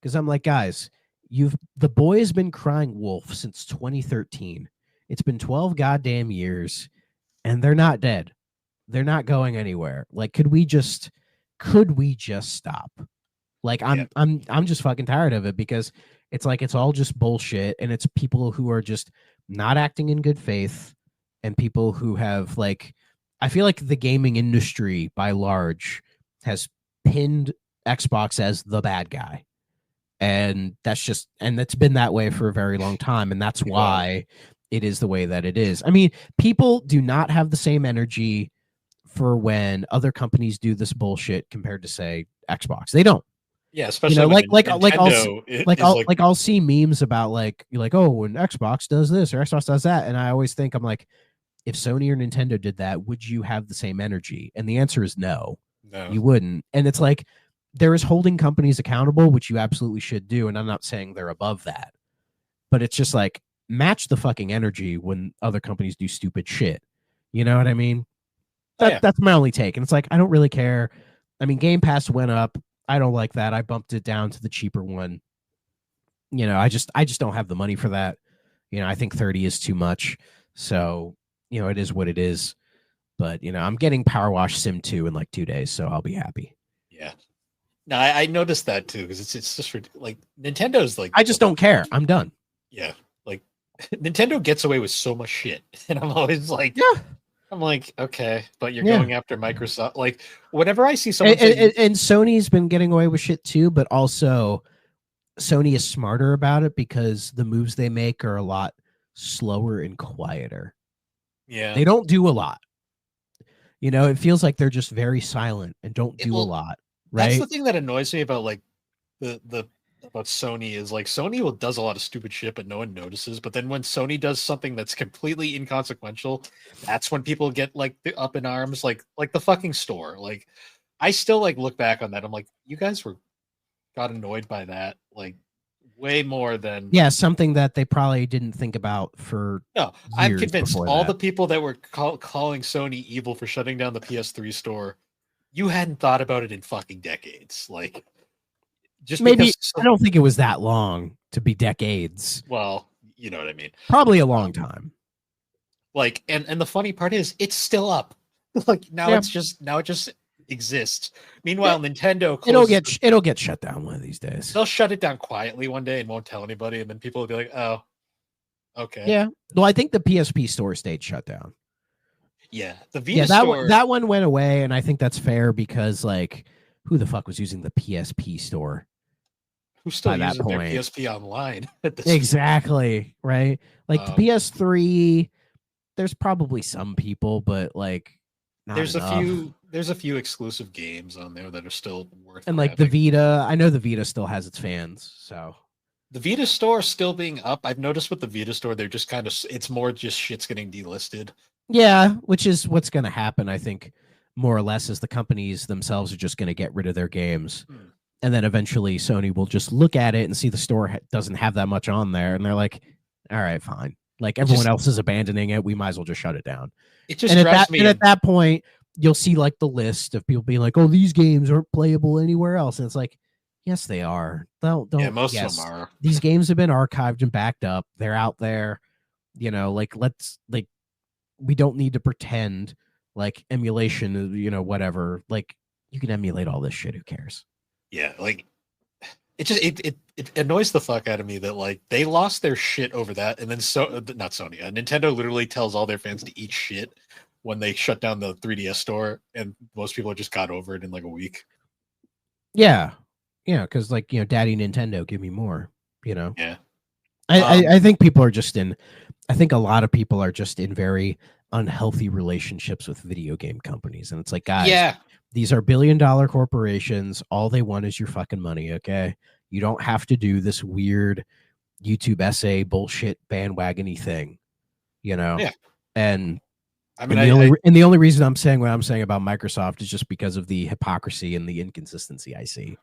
because I'm like, guys, the boy has been crying wolf since 2013. It's been 12 goddamn years, and they're not dead. They're not going anywhere. Like, could we just stop? Like, I'm just fucking tired of it because it's like it's all just bullshit, and it's people who are just not acting in good faith, and people who have like, I feel like the gaming industry by large has pinned Xbox as the bad guy. And that's been that way for a very long time. And that's why it is the way that it is. I mean, people do not have the same energy for when other companies do this bullshit compared to, say, Xbox. They don't. Yeah, especially I'll see memes about like oh, when Xbox does this or Xbox does that, and I always think, I'm like, if Sony or Nintendo did that, would you have the same energy? And the answer is no, you wouldn't. And it's like, there is holding companies accountable, which you absolutely should do. And I'm not saying they're above that, but it's just like, match the fucking energy when other companies do stupid shit. You know what I mean? That's my only take. And it's like, I don't really care. I mean, Game Pass went up. I don't like that. I bumped it down to the cheaper one. You know, I just don't have the money for that. You know, I think 30 is too much. So, you know, it is what it is. But, you know, I'm getting Power Wash Sim 2 in like 2 days, so I'll be happy. Yeah. No, I noticed that too, because it's just like Nintendo's like, I just don't care. I'm done. Yeah. Like Nintendo gets away with so much shit. And I'm always like, yeah. I'm like, okay, but you're going after Microsoft. Like, whenever I see someone and Sony's been getting away with shit too, but also Sony is smarter about it because the moves they make are a lot slower and quieter. Yeah. They don't do a lot. You know, it feels like they're just very silent and don't do a lot. Right. That's the thing that annoys me about like about Sony is like Sony does a lot of stupid shit, but no one notices. But then when Sony does something that's completely inconsequential, that's when people get like up in arms, like the fucking store. Like, I still like look back on that. I'm like, you guys got annoyed by that, like way more than something that they probably didn't think about for. No, I'm convinced all the people that were calling Sony evil for shutting down the PS3 store, you hadn't thought about it in fucking decades. Like, just maybe I don't think it was that long to be decades. Well, you know what I mean. Probably a long time. Like, and the funny part is, it's still up. Like now, it just exists. Meanwhile, Nintendo it'll get shut down one of these days. They'll shut it down quietly one day and won't tell anybody, and then people will be like, "Oh, okay." Yeah. Well, I think the PSP store stayed shut down. Yeah, the Vita store. That one went away, and I think that's fair because, like, who the fuck was using the PSP store? Who's still using their PSP online? Exactly, right? Like the PS3, there's probably some people, but like, there's a few exclusive games on there that are still worth. And like the Vita, I know the Vita still has its fans, so. The Vita store still being up. I've noticed with the Vita store, they're just kind of, it's more just shit's getting delisted. Yeah, which is what's going to happen, I think, more or less, is the companies themselves are just going to get rid of their games. And then eventually Sony will just look at it and see the store doesn't have that much on there. And they're like, all right, fine. Like, everyone else is abandoning it. We might as well just shut it down. It just drives me. And at that point, you'll see like the list of people being like, oh, these games aren't playable anywhere else. And it's like, yes, they are. Don't. Yeah, most of them are. These games have been archived and backed up. They're out there. You know, like, we don't need to pretend like emulation, you know, whatever. Like, you can emulate all this shit. Who cares? Yeah, like, it just it annoys the fuck out of me that like they lost their shit over that, and then not Sony, Nintendo literally tells all their fans to eat shit when they shut down the 3DS store, and most people just got over it in like a week. Yeah, because like, you know, Daddy Nintendo, give me more. You know. Yeah. I think people are just in. I think a lot of people are just in very unhealthy relationships with video game companies, and it's like, guys, these are billion-dollar corporations. All they want is your fucking money. Okay, you don't have to do this weird YouTube essay bullshit bandwagony thing, you know. Yeah. And I mean, the only reason I'm saying what I'm saying about Microsoft is just because of the hypocrisy and the inconsistency I see.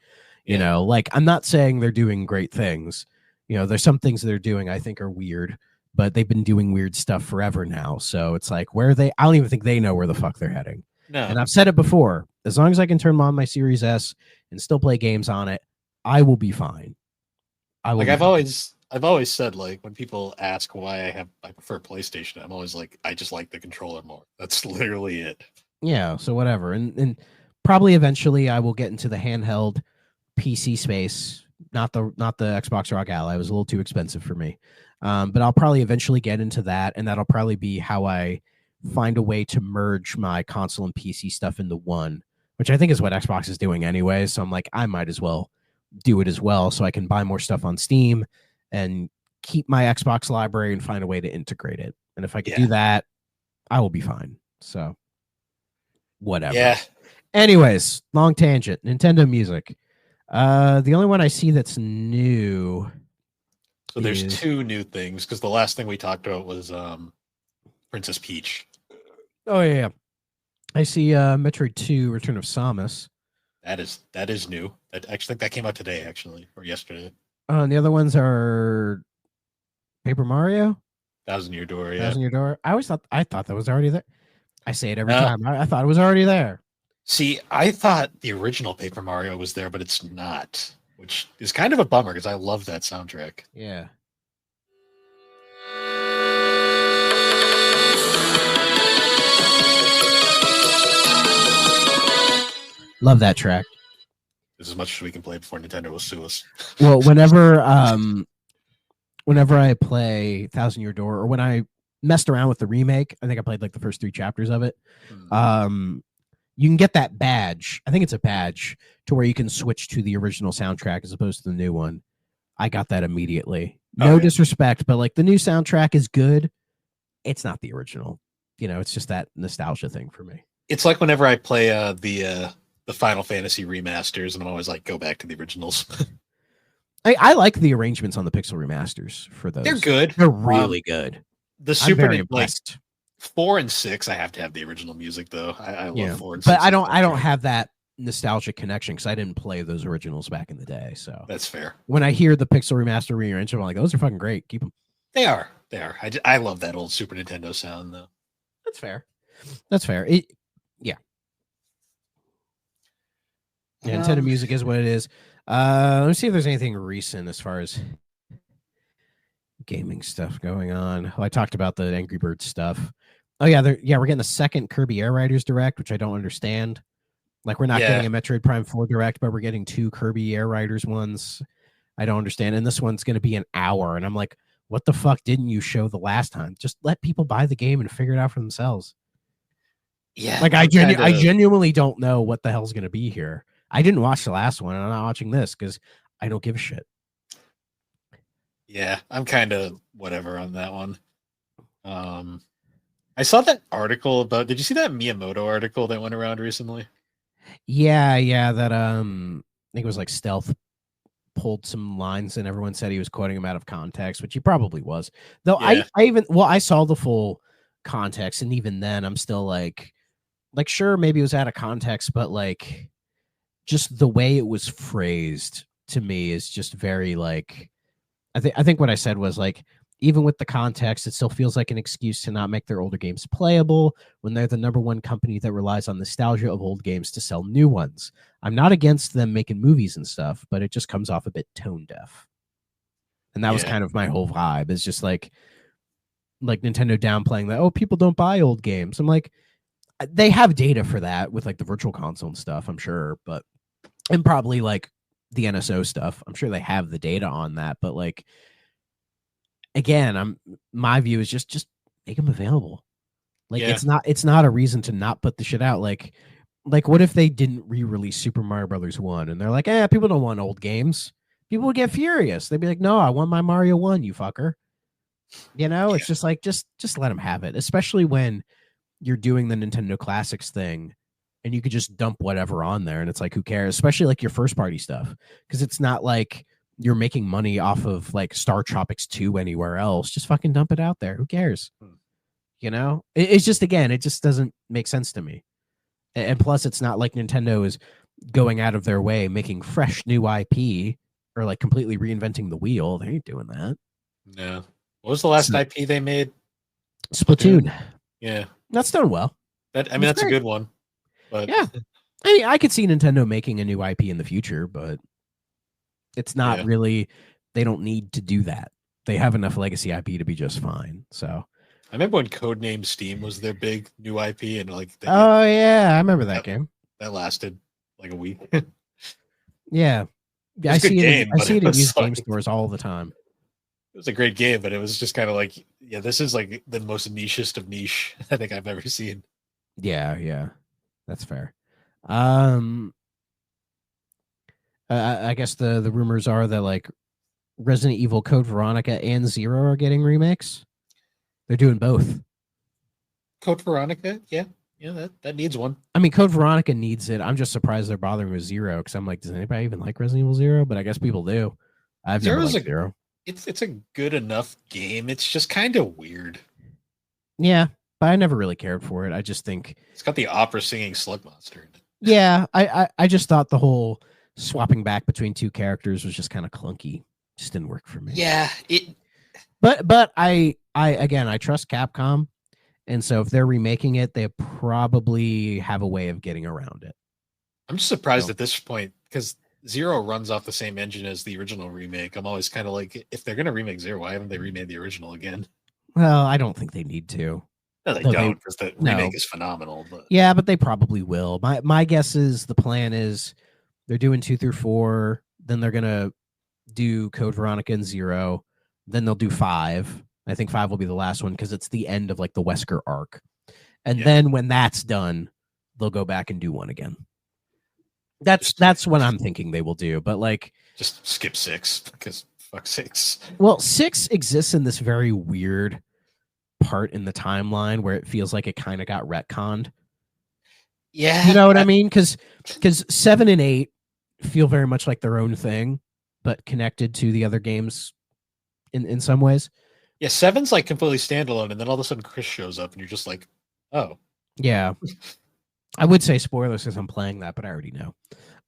You know, like, I'm not saying they're doing great things. You know, there's some things they're doing I think are weird, but they've been doing weird stuff forever now. So it's like, where are they? I don't even think they know where the fuck they're heading. No. And I've said it before, as long as I can turn on my Series S and still play games on it, I will be fine. I've always said, like, when people ask why I prefer PlayStation, I'm always like, I just like the controller more. That's literally it. Yeah, so whatever. And probably eventually I will get into the handheld PC space, not the Xbox Rock Ally. It was a little too expensive for me. But I'll probably eventually get into that, and that'll probably be how I find a way to merge my console and PC stuff into one, which I think is what Xbox is doing anyway. So I'm like, I might as well do it as well, so I can buy more stuff on Steam and keep my Xbox library and find a way to integrate it. And if I could do that, I will be fine. So whatever. Yeah. Anyways, long tangent. Nintendo Music. The only one I see that's new. So there's two new things, because the last thing we talked about was Princess Peach. Oh yeah. I see Metroid 2 Return of Samus. That is new. I actually think that came out today, actually, or yesterday. And the other ones are Paper Mario, Thousand Year Door. Yeah. Thousand Year Door. I thought that was already there. I say it every time. I thought it was already there. See, I thought the original Paper Mario was there, but it's not, which is kind of a bummer because I love that soundtrack. Yeah. Love that track. This is as much as we can play before Nintendo will sue us. Well, whenever I play Thousand Year Door, or when I messed around with the remake, I think I played like the first 3 chapters of it. You can get that badge. I think it's a badge to where you can switch to the original soundtrack as opposed to the new one. I got that immediately. No disrespect, but like the new soundtrack is good. It's not the original. You know, it's just that nostalgia thing for me. It's like whenever I play the Final Fantasy remasters, and I'm always like, go back to the originals. I like the arrangements on the Pixel remasters for those. They're good. They're really good. The Super like 4 and 6, I have to have the original music though. I love 4 and 6. But I don't have that nostalgic connection because I didn't play those originals back in the day. So that's fair. When I hear the Pixel remaster rearrangement, I'm like, those are fucking great. Keep them. They are. I love that old Super Nintendo sound though. That's fair. Nintendo Music is what it is. Let me see if there's anything recent as far as gaming stuff going on. I talked about the Angry Birds stuff. Oh yeah, we're getting a second Kirby Air Riders Direct, which I don't understand. Like, we're not getting a Metroid Prime 4 Direct, but we're getting 2 Kirby Air Riders ones. I don't understand. And this one's going to be an hour. And I'm like, what the fuck didn't you show the last time? Just let people buy the game and figure it out for themselves. Yeah. Like, I genuinely don't know what the hell's going to be here. I didn't watch the last one, and I'm not watching this because I don't give a shit. Yeah, I'm kind of whatever on that one. I saw that article about. Did you see that Miyamoto article that went around recently? Yeah. That I think it was like Stealth pulled some lines, and everyone said he was quoting him out of context, which he probably was. Though I saw the full context, and even then, I'm still like sure, maybe it was out of context, but like, just the way it was phrased to me is just very like. I think what I said was like, even with the context, it still feels like an excuse to not make their older games playable when they're the #1 company that relies on nostalgia of old games to sell new ones. I'm not against them making movies and stuff, but it just comes off a bit tone deaf. And that was kind of my whole vibe. It's just like Nintendo downplaying that, oh, people don't buy old games. I'm like, they have data for that with like the virtual console and stuff, I'm sure, and probably like the NSO stuff. I'm sure they have the data on that, but like, again, my view is just make them available. Like, it's not a reason to not put the shit out. Like what if they didn't re-release Super Mario Brothers 1 and they're like, people don't want old games. People would get furious. They'd be like, no, I want my Mario 1, you fucker. You know, it's just like, just let them have it, especially when you're doing the Nintendo Classics thing and you could just dump whatever on there. And it's like, who cares? Especially like your first party stuff. Because it's not like you're making money off of like Star Tropics 2 anywhere else. Just fucking dump it out there. Who cares? You know, it's just, again, it just doesn't make sense to me. And plus, it's not like Nintendo is going out of their way making fresh new IP or like completely reinventing the wheel. They ain't doing that. No. What was the last IP they made? Splatoon. Yeah. That's done well. That's a good one. But Yeah. I mean, I could see Nintendo making a new IP in the future, but it's not Yeah. really. They don't need to do that. They have enough legacy IP to be just fine. So. I remember when Codename Steam was their big new IP, and like Oh yeah, I remember that that, game. that lasted like a week. It Yeah, was a good game, I but see it it in was used game like stores all the time. it was a great game, but it was just kind of like, yeah, this is like the most nichest of niche I think I've ever seen. Yeah, that's fair. Um, I guess the rumors are that like Resident Evil, Code Veronica, and Zero are getting remakes. They're doing both. Code Veronica, yeah, that needs one. I mean, Code Veronica needs it. I'm just surprised they're bothering with Zero because I'm like, does anybody even like Resident Evil Zero? But I guess people do. I've never Zero's liked Zero. it's a good enough game. It's just kind of weird. Yeah, but I never really cared for it. I just think It's got the opera singing slug monster in it. yeah, I just thought the whole swapping back between two characters was just kind of clunky. Just didn't work for me. Yeah, it. But I again I trust Capcom, and so if they're remaking it, they probably have a way of getting around it. I'm just surprised at this point because Zero runs off the same engine as the original remake. I'm always kind of like, if they're gonna remake Zero, why haven't they remade the original again? Well, I don't think they need to. No, they No, don't, because the remake is phenomenal. But Yeah, but they probably will. My guess is the plan is they're doing 2 through 4, then they're gonna do Code Veronica and Zero, then they'll do 5. I think 5 will be the last one because it's the end of like the Wesker arc. And then when that's done, they'll go back and do 1 again. That's what I'm thinking they will do. But like just skip 6 because fuck 6. Well, 6 exists in this very weird part in the timeline where it feels like it kind of got retconned. Yeah. You know what I mean? Because 7 and 8 feel very much like their own thing, but connected to the other games in some ways. Yeah, 7's like completely standalone, and then all of a sudden Chris shows up, and you're just like, oh. Yeah. I would say spoilers because I'm playing that, but I already know.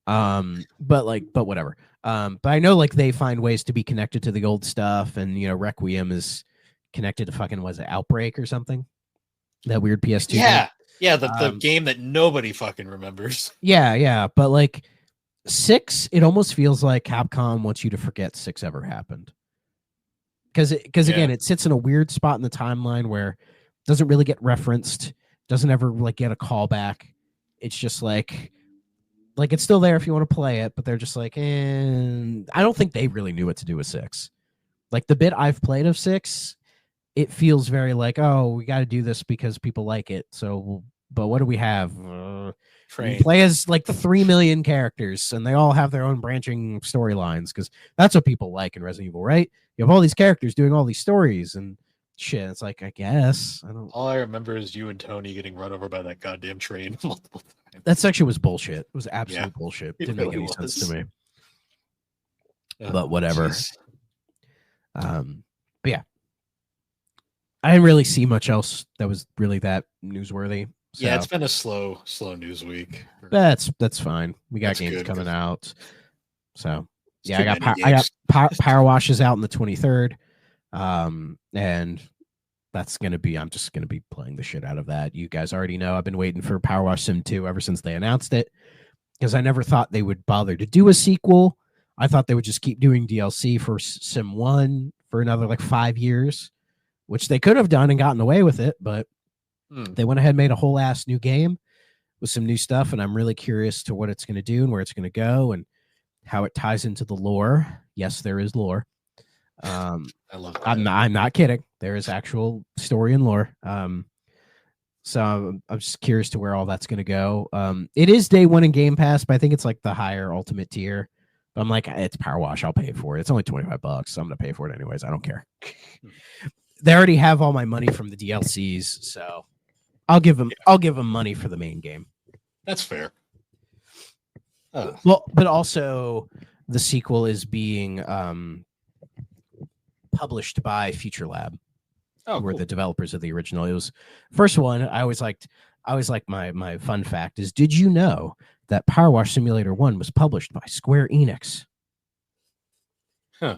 But whatever. But I know like they find ways to be connected to the old stuff, and you know, Requiem is connected to fucking was it Outbreak or something? That weird PS2 Yeah. game. Yeah, the game that nobody fucking remembers. Yeah. But like 6, it almost feels like Capcom wants you to forget 6 ever happened. Because again, it sits in a weird spot in the timeline where it doesn't really get referenced, doesn't ever like get a callback. It's just like it's still there if you want to play it, but they're just like, and I don't think they really knew what to do with 6. Like the bit I've played of 6, it feels very like, oh, we got to do this because people like it. So, but what do we have? You play as like 3 million characters, and they all have their own branching storylines because that's what people like in Resident Evil, right? You have all these characters doing all these stories and shit. It's like, I guess I don't. All I remember is you and Tony getting run over by that goddamn train multiple times. That section was bullshit. It was absolute bullshit. Didn't make any sense to me. But whatever. But yeah, I didn't really see much else that was really that newsworthy. So. Yeah, it's been a slow news week. That's fine. We got games coming out. So yeah, I got Power Washes out on the 23rd. And that's gonna be I'm just gonna be playing the shit out of that. You guys already know I've been waiting for Power Wash Sim 2 ever since they announced it. Because I never thought they would bother to do a sequel. I thought they would just keep doing DLC for Sim 1 for another like 5 years, which they could have done and gotten away with it, but they went ahead and made a whole ass new game with some new stuff, and I'm really curious to what it's going to do and where it's going to go and how it ties into the lore. Yes, there is lore. I love that. I'm not kidding. There is actual story and lore. So I'm just curious to where all that's going to go. It is day 1 in Game Pass, but I think it's like the higher ultimate tier. But I'm like, it's Power Wash. I'll pay for it. It's only $25, so I'm going to pay for it anyways. I don't care. They already have all my money from the DLCs, so I'll give them money for the main game. That's fair. Well, but also the sequel is being published by Future Lab. Oh, who were cool. the developers of the original. It was first one. I always liked my fun fact is, did you know that Power Wash Simulator 1 was published by Square Enix? Huh.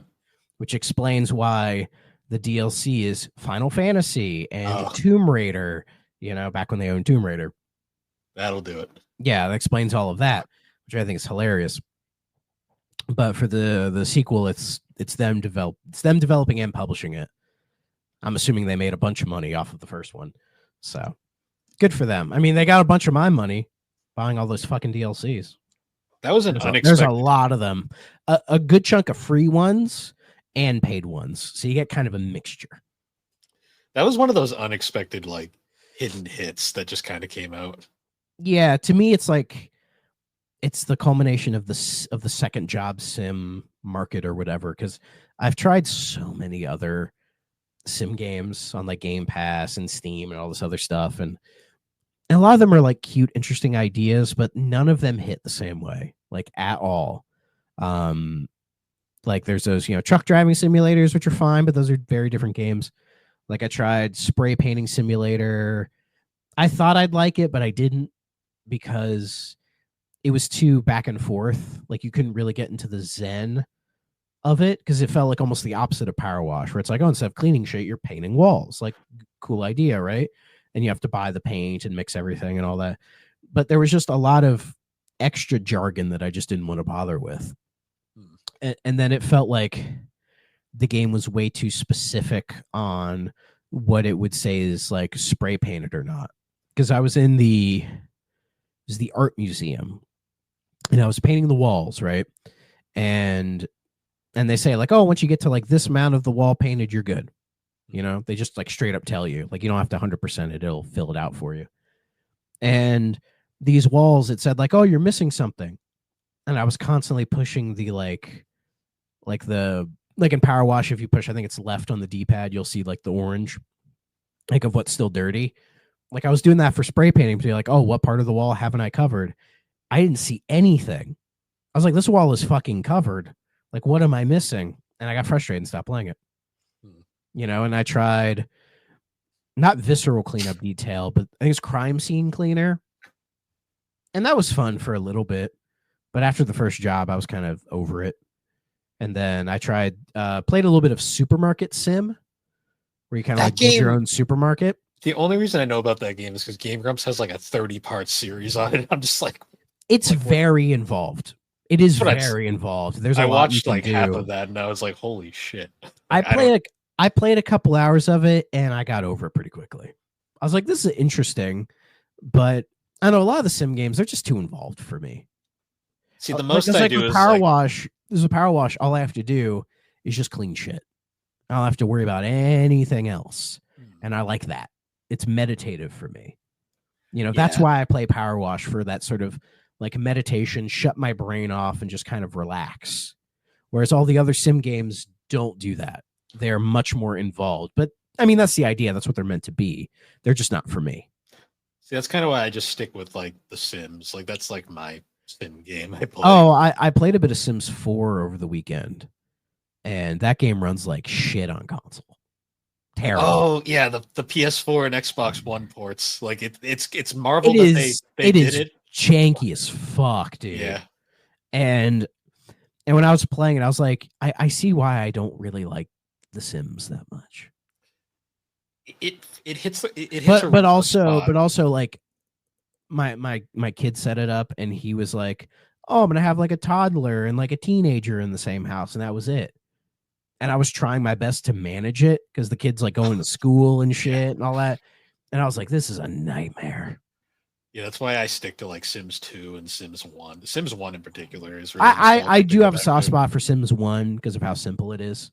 Which explains why the DLC is Final Fantasy and Tomb Raider, you know, back when they owned Tomb Raider. That'll do it. Yeah, that explains all of that, which I think is hilarious. But for the sequel, it's them developing and publishing it. I'm assuming they made a bunch of money off of the first one, so good for them. I mean, they got a bunch of my money buying all those fucking DLCs. That was an There's unexpected. a lot of them, a good chunk of free ones and paid ones, so you get kind of a mixture. That was one of those unexpected like hidden hits that just kind of came out. Yeah, to me, it's like it's the culmination of the second job sim market or whatever. Because I've tried so many other sim games on like Game Pass and Steam and all this other stuff, and a lot of them are like cute, interesting ideas, but none of them hit the same way, like at all. Like there's those, truck driving simulators, which are fine, but those are very different games. Like I tried Spray Painting Simulator. I thought I'd like it, but I didn't because it was too back and forth. Like you couldn't really get into the zen of it because it felt like almost the opposite of Power Wash, where it's like, oh, instead of cleaning shit, you're painting walls. Like, cool idea, right? And you have to buy the paint and mix everything and all that. But there was just a lot of extra jargon that I just didn't want to bother with. And then it felt like the game was way too specific on what it would say is like spray painted or not. Because I was in the art museum and I was painting the walls, right? And they say like, oh, once you get to like this amount of the wall painted, you're good. They just like straight up tell you, like, you don't have to 100% it, it'll fill it out for you. And these walls, it said like, oh, you're missing something. And I was constantly pushing the like in Power Wash, if you push, I think it's left on the D-pad, you'll see like the orange, like of what's still dirty. Like I was doing that for spray painting to be like, oh, what part of the wall haven't I covered? I didn't see anything. I was like, this wall is fucking covered. Like, what am I missing? And I got frustrated and stopped playing it. And I tried not visceral cleanup detail, but I think it's crime scene cleaner. And that was fun for a little bit. But after the first job, I was kind of over it. And then I tried, played a little bit of Supermarket Sim, where you kind of like build your own supermarket. The only reason I know about that game is because Game Grumps has like a 30-part series on it. I'm just like, it's very involved. It is very involved. There's a lot watched you can like do. half of that, and I was like, holy shit. I played a couple hours of it, and I got over it pretty quickly. I was like, this is interesting, but I know a lot of the sim games, they're just too involved for me. See, the most I do is Power Wash. This is a Power Wash. All I have to do is just clean shit. I don't have to worry about anything else. And I like that. It's meditative for me. That's why I play Power Wash, for that sort of like meditation, shut my brain off and just kind of relax. Whereas all the other sim games don't do that. They're much more involved. But I mean, that's the idea. That's what they're meant to be. They're just not for me. See, that's kind of why I just stick with like the Sims. Like that's like my sim game I play. Oh, I played a bit of Sims 4 over the weekend, and that game runs like shit on console. Terrible. Oh yeah, the PS4 and Xbox One ports. Like it's Marvel that they did it. Janky as fuck, dude. Yeah. And when I was playing it, I was like, I see why I don't really like The Sims that much. It hits but also like my kid set it up and he was like, oh, I'm gonna have like a toddler and like a teenager in the same house, and that was it. And I was trying my best to manage it because the kid's like going to school and shit and all that. And I was like, this is a nightmare. Yeah, that's why I stick to like Sims 2 and Sims 1. The Sims 1 in particular is really I do have a soft spot for Sims 1 because of how simple it is.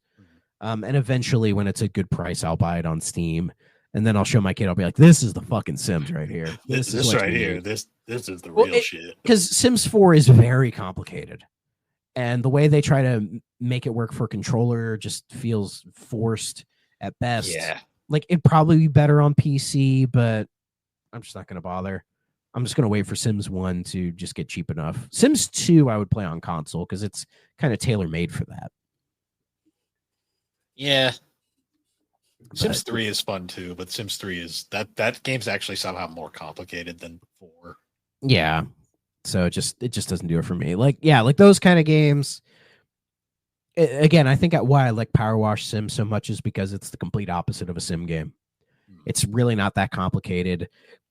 And eventually when it's a good price, I'll buy it on Steam. And then I'll show my kid, I'll be like, this is the fucking Sims right here. This right here. This is the real shit. Because Sims 4 is very complicated. And the way they try to make it work for a controller just feels forced at best. Yeah. Like it'd probably be better on PC, but I'm just not going to bother. I'm just going to wait for Sims 1 to just get cheap enough. Sims 2 I would play on console because it's kind of tailor-made for that. Yeah. Sims 3 is fun too, but Sims 3 is that game's actually somehow more complicated than 4. Yeah. So it just doesn't do it for me. Like those kind of games. Again, I think why I like Power Wash Sim so much is because it's the complete opposite of a sim game. It's really not that complicated.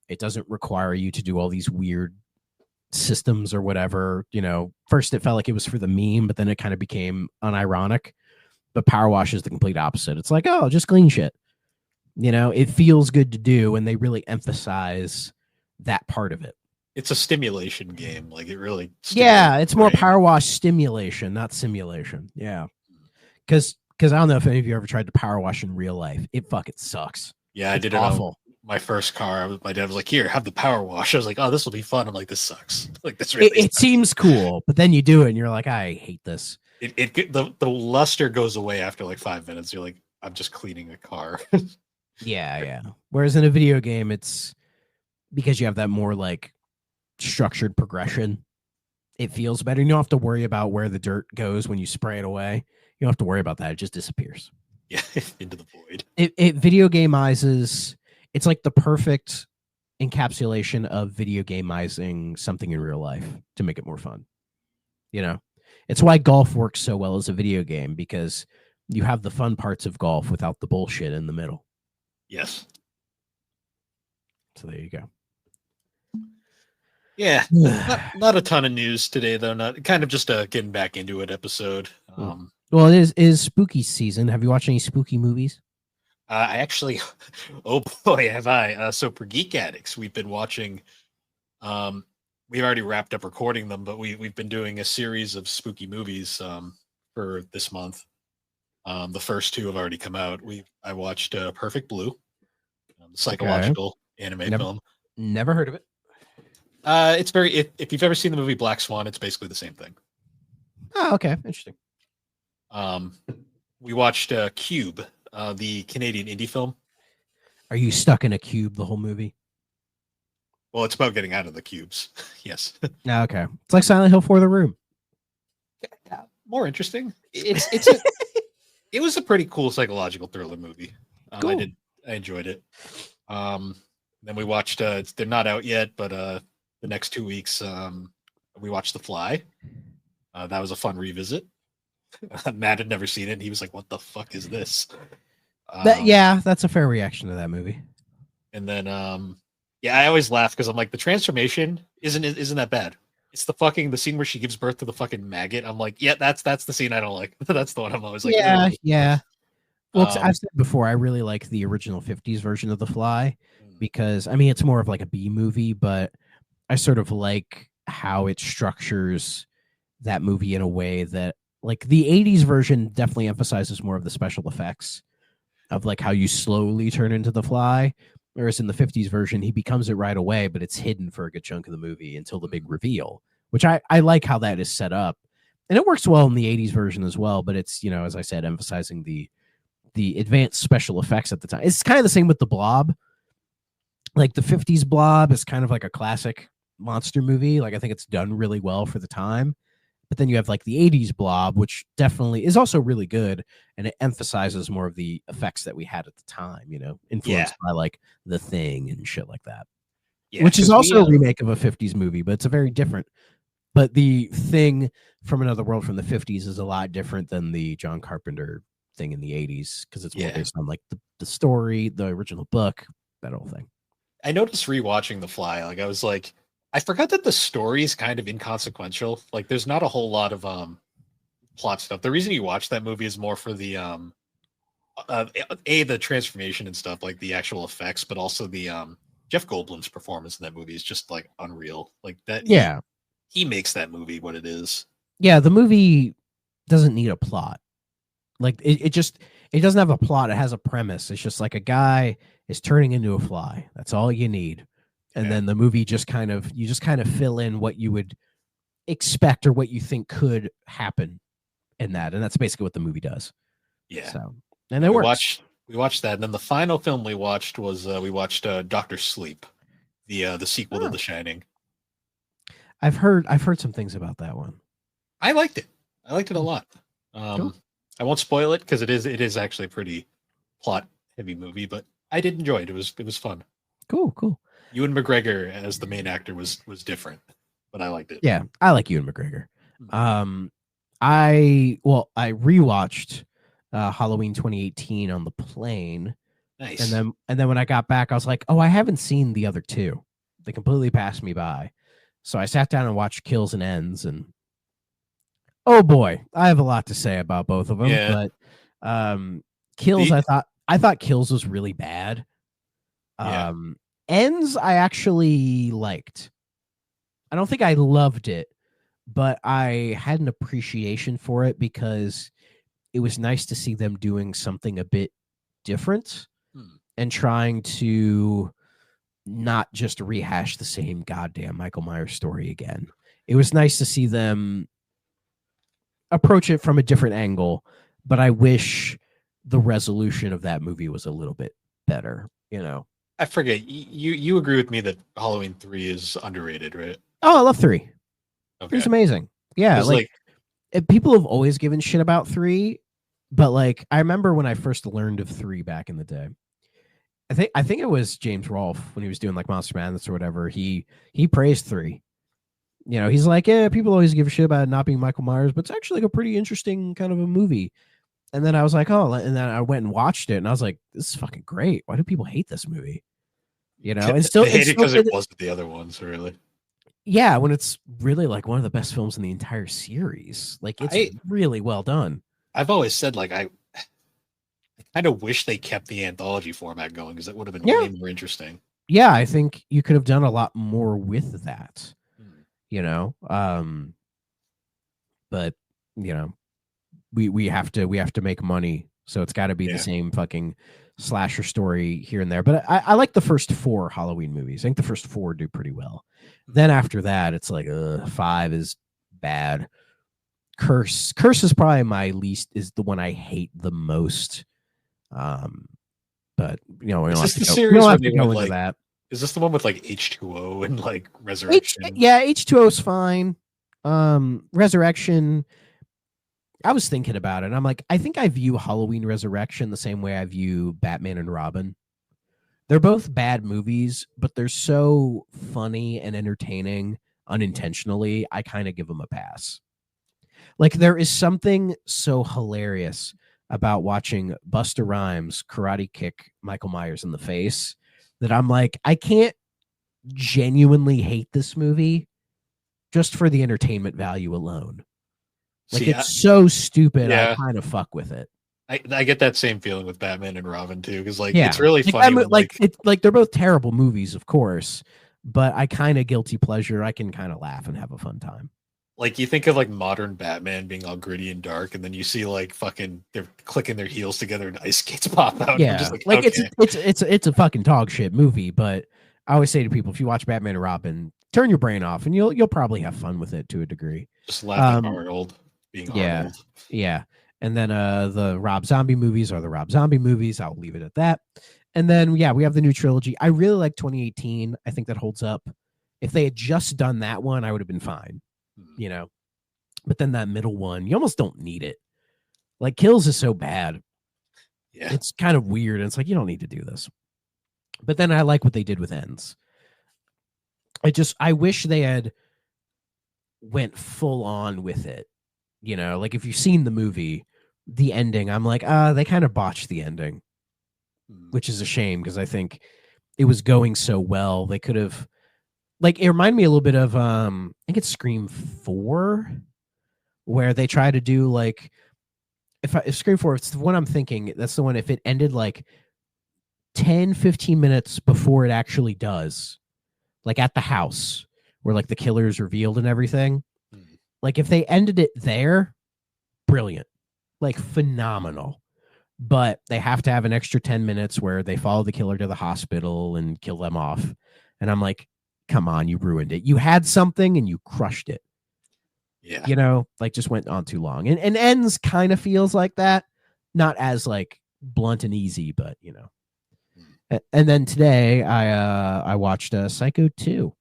It doesn't require you to do all these weird systems or whatever. First it felt like it was for the meme, but then it kind of became unironic. But Power Wash is the complete opposite. It's like, oh, just clean shit. It feels good to do, and they really emphasize that part of it. It's a stimulation game. Like, it really. Yeah, it's more Power Wash stimulation, not simulation. Yeah. Because I don't know if any of you ever tried to Power Wash in real life. It fucking sucks. Yeah, I did it on my first car. My dad was like, "Here, have the Power Wash." I was like, "Oh, this will be fun." I'm like, "This sucks." Like, this really. It seems cool, but then you do it, and you're like, "I hate this." The luster goes away after like 5 minutes. You're like, "I'm just cleaning a car." Yeah. Whereas in a video game, it's because you have that more like structured progression. It feels better. You don't have to worry about where the dirt goes when you spray it away. You don't have to worry about that. It just disappears. Yeah, into the void. It video gameizes. It's like the perfect encapsulation of video gameizing something in real life to make it more fun. It's why golf works so well as a video game, because you have the fun parts of golf without the bullshit in the middle. Yes. So there you go. Yeah, not a ton of news today, though. Not kind of just a getting back into it episode. Well, it is spooky season. Have you watched any spooky movies? I actually, oh boy, have I. So for Geek Addicts, we've been watching. We've already wrapped up recording them, but we've been doing a series of spooky movies for this month. The first two have already come out. I watched Perfect Blue, the psychological anime film. Never heard of it. It's if you've ever seen the movie Black Swan, it's basically the same thing. Oh, okay. Interesting. We watched Cube, the Canadian indie film. Are you stuck in a cube the whole movie? Well, it's about getting out of the cubes. Yes. Okay. It's like Silent Hill for the Room. Yeah, more interesting. It was a pretty cool psychological thriller movie. Cool. I enjoyed it. Then we watched they're not out yet, but the next 2 weeks we watched The Fly. That was a fun revisit. Matt had never seen it, and he was like, "What the fuck is this?" That's a fair reaction to that movie. And then I always laugh because I'm like, the transformation isn't that bad. It's the scene where she gives birth to the fucking maggot. I'm like, yeah, that's the scene I don't like. That's the one I'm always like, yeah. Well, I've said before, I really like the original 50s version of The Fly because, I mean, it's more of like a B movie, but I sort of like how it structures that movie in a way that, like, the 80s version definitely emphasizes more of the special effects of like how you slowly turn into the Fly. Whereas in the 50s version, he becomes it right away, but it's hidden for a good chunk of the movie until the big reveal, which I like how that is set up. And it works well in the 80s version as well, but it's, as I said, emphasizing the advanced special effects at the time. It's kind of the same with the Blob. Like the 50s Blob is kind of like a classic monster movie. Like I think it's done really well for the time. But then you have like the 80s Blob, which definitely is also really good. And it emphasizes more of the effects that we had at the time, influenced by like The Thing and shit like that. Yeah, which is also a remake of a 50s movie, but it's a very different. But The Thing from Another World from the 50s is a lot different than the John Carpenter thing in the 80s because it's more based on like the story, the original book, that whole thing. I noticed rewatching The Fly, like I was like, I forgot that the story is kind of inconsequential. Like there's not a whole lot of plot stuff. The reason you watch that movie is more for the the transformation and stuff, like the actual effects, but also the Jeff Goldblum's performance in that movie is just like unreal. Like that. Yeah. He makes that movie what it is. Yeah, the movie doesn't need a plot. Like it doesn't have a plot. It has a premise. It's just like a guy is turning into a fly. That's all you need. And then the movie you just kind of fill in what you would expect or what you think could happen in that. And that's basically what the movie does. Yeah. So, and it works. We watched that. And then the final film we watched was Dr. Sleep, the sequel to The Shining. I've heard some things about that one. I liked it. I liked it a lot. Cool. I won't spoil it because it is actually a pretty plot heavy movie, but I did enjoy it. It was fun. Cool. Ewan McGregor as the main actor was different, but I liked it. Yeah, I like Ewan McGregor. I rewatched Halloween 2018 on the plane Nice. And then when I got back, I was like, oh, I haven't seen the other two. They completely passed me by. So I sat down and watched Kills and Ends, and oh boy, I have a lot to say about both of them. Yeah. But Kills, The- I thought Kills was really bad. Yeah. Ends, I actually liked. I don't think I loved it, but I had an appreciation for it because it was nice to see them doing something a bit different and trying to not just rehash the same goddamn Michael Myers story again. It was nice to see them approach it from a different angle, but I wish the resolution of that movie was a little bit better, you know. I forget. You agree with me that Halloween 3 is underrated, right? Oh, I love 3. Okay. It's amazing. Yeah, like people have always given shit about 3, but like I remember when I first learned of 3 back in the day. I think it was James Rolfe when he was doing like Monster Madness or whatever. He praised 3. You know, he's like, yeah, people always give a shit about it not being Michael Myers, but it's actually like a pretty interesting kind of a movie. And then I was like, oh, and then I went and watched it, and I was like, this is fucking great. Why do people hate this movie? You know, and still they hate it because it wasn't the other ones, really. Yeah, when it's really like one of the best films in the entire series. Like it's really well done. I've always said like I kind of wish they kept the anthology format going because it would have been way more interesting. Yeah, I think you could have done a lot more with that. You know, but you know, we have to make money, so it's got to be the same fucking slasher story here and there. But I like the first 4 Halloween movies. I think the first 4 do pretty well. Then after that, it's like 5 is bad. Curse is probably my least, is the one I hate the most. But you know, we don't have to go into that. Is this the one with like H2O and like Resurrection? H2O is fine. Resurrection, I was thinking about it. I'm like, I think I view Halloween Resurrection the same way I view Batman and Robin. They're both bad movies, but they're so funny and entertaining unintentionally. I kind of give them a pass. Like there is something so hilarious about watching Busta Rhymes karate kick Michael Myers in the face that I'm like, I can't genuinely hate this movie just for the entertainment value alone. Like it's so stupid. I kind of fuck with it. I get that same feeling with Batman and Robin too, because like it's really funny. It's like they're both terrible movies, of course, but I kind of guilty pleasure. I can kind of laugh and have a fun time. Like you think of like modern Batman being all gritty and dark, and then you see like fucking they're clicking their heels together and ice skates pop out. Yeah, just like okay. it's a fucking dog shit movie. But I always say to people, if you watch Batman and Robin, turn your brain off, and you'll probably have fun with it to a degree. Just laugh at Arnold being Arnold. Yeah. And then the Rob Zombie movies are the Rob Zombie movies. I'll leave it at that. And then we have the new trilogy. I really like 2018. I think that holds up. If they had just done that one, I would have been fine. You know, but then that middle one, you almost don't need it. Like Kills is so bad. Yeah, it's kind of weird. And it's like, you don't need to do this. But then I like what they did with Ends. I wish they had went full on with it. You know, like if you've seen the movie, the ending, I'm like, they kind of botched the ending, which is a shame because I think it was going so well. They could have, like, it reminded me a little bit of, I think it's Scream 4, where they try to do like, if Scream 4, it's the one I'm thinking, that's the one, if it ended like 10, 15 minutes before it actually does, like at the house where like the killer is revealed and everything. Like if they ended it there, brilliant, like phenomenal. But they have to have an extra 10 minutes where they follow the killer to the hospital and kill them off. And I'm like, come on, you ruined it. You had something and you crushed it. Yeah. You know, like just went on too long. And Ends kind of feels like that. Not as like blunt and easy, but you know. And then today I watched Psycho 2.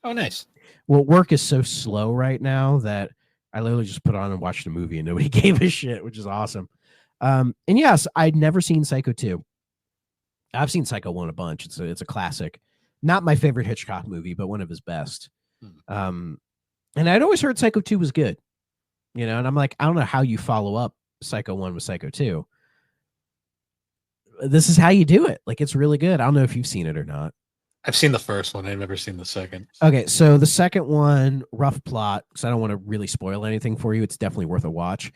Oh, nice. Well, work is so slow right now that I literally just put on and watched a movie and nobody gave a shit, which is awesome. And yes, I'd never seen Psycho 2. I've seen Psycho 1 a bunch. It's a classic. Not my favorite Hitchcock movie, but one of his best. And I'd always heard Psycho 2 was good. You know, and I'm like, I don't know how you follow up Psycho 1 with Psycho 2. this is how you do it. Like, it's really good. I don't know if you've seen it or not. I've seen the first one. I've never seen the second. Okay, so the second one, rough plot, because I don't want to really spoil anything for you. It's definitely worth a watch.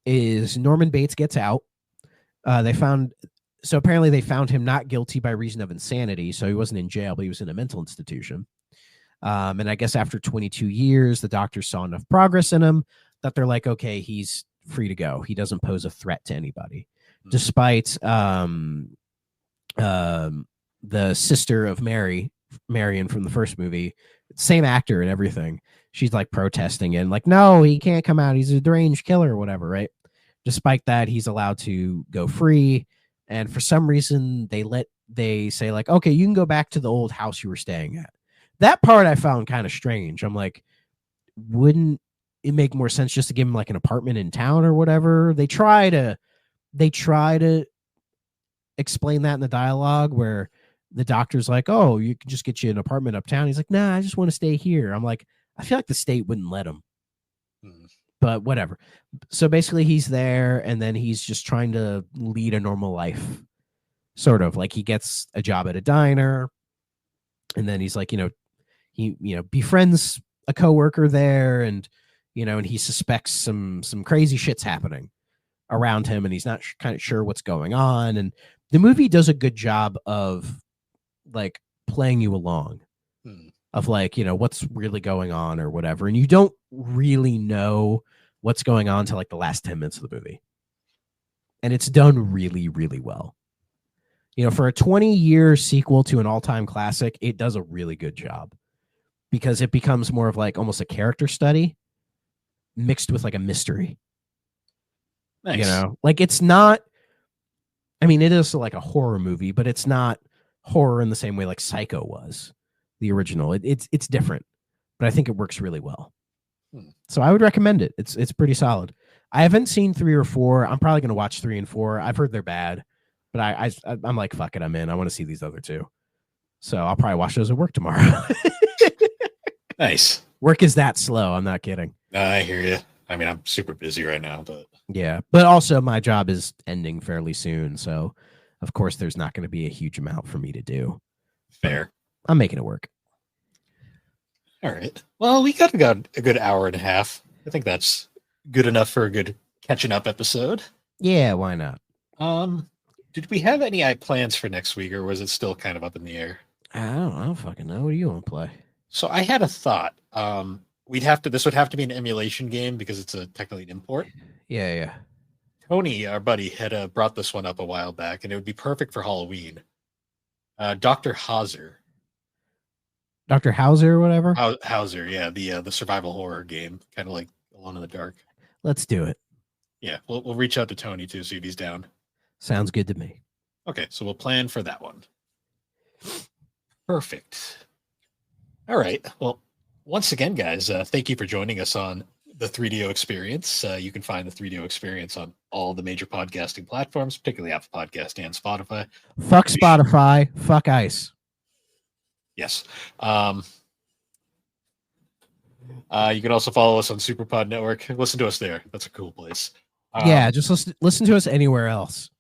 Is Norman Bates gets out. Apparently they found him not guilty by reason of insanity, so he wasn't in jail, but he was in a mental institution. And I guess after 22 years, the doctors saw enough progress in him that they're like, okay, he's free to go. He doesn't pose a threat to anybody, despite the sister of Marion from the first movie, same actor and everything. She's like protesting and like, no, he can't come out. He's a deranged killer or whatever, right? Despite that, he's allowed to go free. And for some reason, they say like, okay, you can go back to the old house you were staying at. That part I found kind of strange. I'm like, wouldn't it make more sense just to give him like an apartment in town or whatever? They try to explain that in the dialogue where the doctor's like, oh, you can just get you an apartment uptown. He's like, nah, I just want to stay here. I'm like, I feel like the state wouldn't let him. But whatever. So basically he's there and then he's just trying to lead a normal life. Sort of like he gets a job at a diner and then he's like, he befriends a coworker there and he suspects some crazy shit's happening around him and he's not kind of sure what's going on. And the movie does a good job of like playing you along of like, what's really going on or whatever. And you don't really know what's going on till like the last 10 minutes of the movie. And it's done really, really well. For a 20-year sequel to an all-time classic, it does a really good job because it becomes more of like almost a character study mixed with like a mystery. Nice. Like it's not, I mean, it is like a horror movie, but it's not horror in the same way like Psycho was, the original. It's different, but I think it works really well. So I would recommend it. It's pretty solid. I haven't seen 3 or 4. I'm probably going to watch 3 and 4. I've heard they're bad, but I'm like, fuck it, I'm in. I want to see these other 2. So I'll probably watch those at work tomorrow. Nice. Work is that slow. I'm not kidding. I hear you. I mean, I'm super busy right now, but yeah, but also my job is ending fairly soon. So of course there's not going to be a huge amount for me to do. Fair. But I'm making it work. All right. Well, we got a good hour and a half. I think that's good enough for a good catching up episode. Yeah, why not? Did we have any plans for next week, or was it still kind of up in the air? I don't fucking know. What do you want to play? So I had a thought. This would have to be an emulation game because it's technically an import. Yeah. Tony, our buddy, had brought this one up a while back, and it would be perfect for Halloween. Dr. Hauser. Dr. Hauser or whatever? Hauser, yeah, the survival horror game, kind of like Alone in the Dark. Let's do it. Yeah, we'll reach out to Tony too, see if he's down. Sounds good to me. Okay, so we'll plan for that one. Perfect. All right. Well, once again, guys, thank you for joining us on the 3DO Experience. You can find the 3DO Experience on all the major podcasting platforms, particularly Apple Podcast and Spotify. Fuck Spotify. Fuck ICE. Yes. You can also follow us on Superpod Network. Listen to us there. That's a cool place. Yeah, just listen to us anywhere else.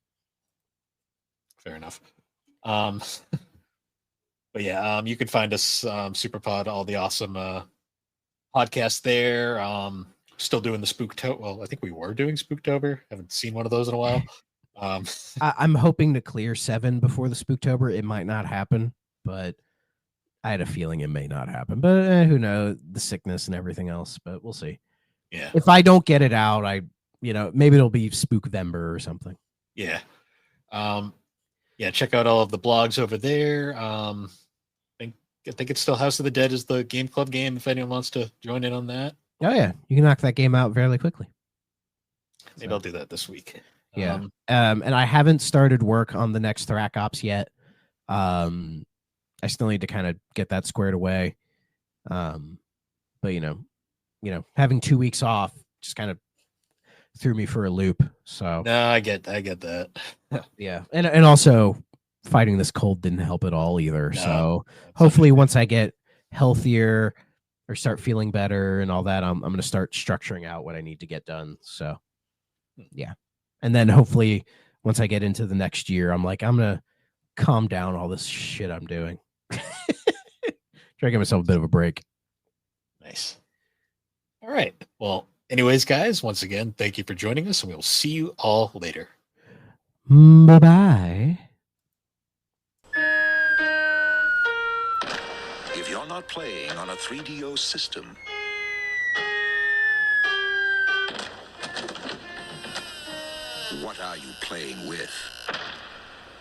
Fair enough. But yeah, you can find us Superpod, all the awesome podcasts there. Still doing the Spooktober. Well, I think we were doing Spooktober. Haven't seen one of those in a while. I'm hoping to clear 7 before the Spooktober. It might not happen, but I had a feeling it may not happen. But who knows? The sickness and everything else. But we'll see. Yeah. If I don't get it out, maybe it'll be Spookvember or something. Yeah. Yeah. Check out all of the blogs over there. I think it's still House of the Dead is the game club game. If anyone wants to join in on that. Oh yeah, you can knock that game out fairly quickly. Maybe I'll do that this week. Yeah. And I haven't started work on the next Thrak Ops yet. I still need to kind of get that squared away. But having 2 weeks off just kind of threw me for a loop. So no, I get that. Yeah. And also fighting this cold didn't help at all either. No, so hopefully once I get healthier or start feeling better and all that, I'm going to start structuring out what I need to get done. So yeah. And then hopefully once I get into the next year, I'm like, I'm gonna calm down all this shit I'm doing. Try to give myself a bit of a break. Nice. All right. Well, anyways, guys, once again, thank you for joining us, and we'll see you all later. Bye-bye. If you're not playing on a 3DO system, what are you playing with?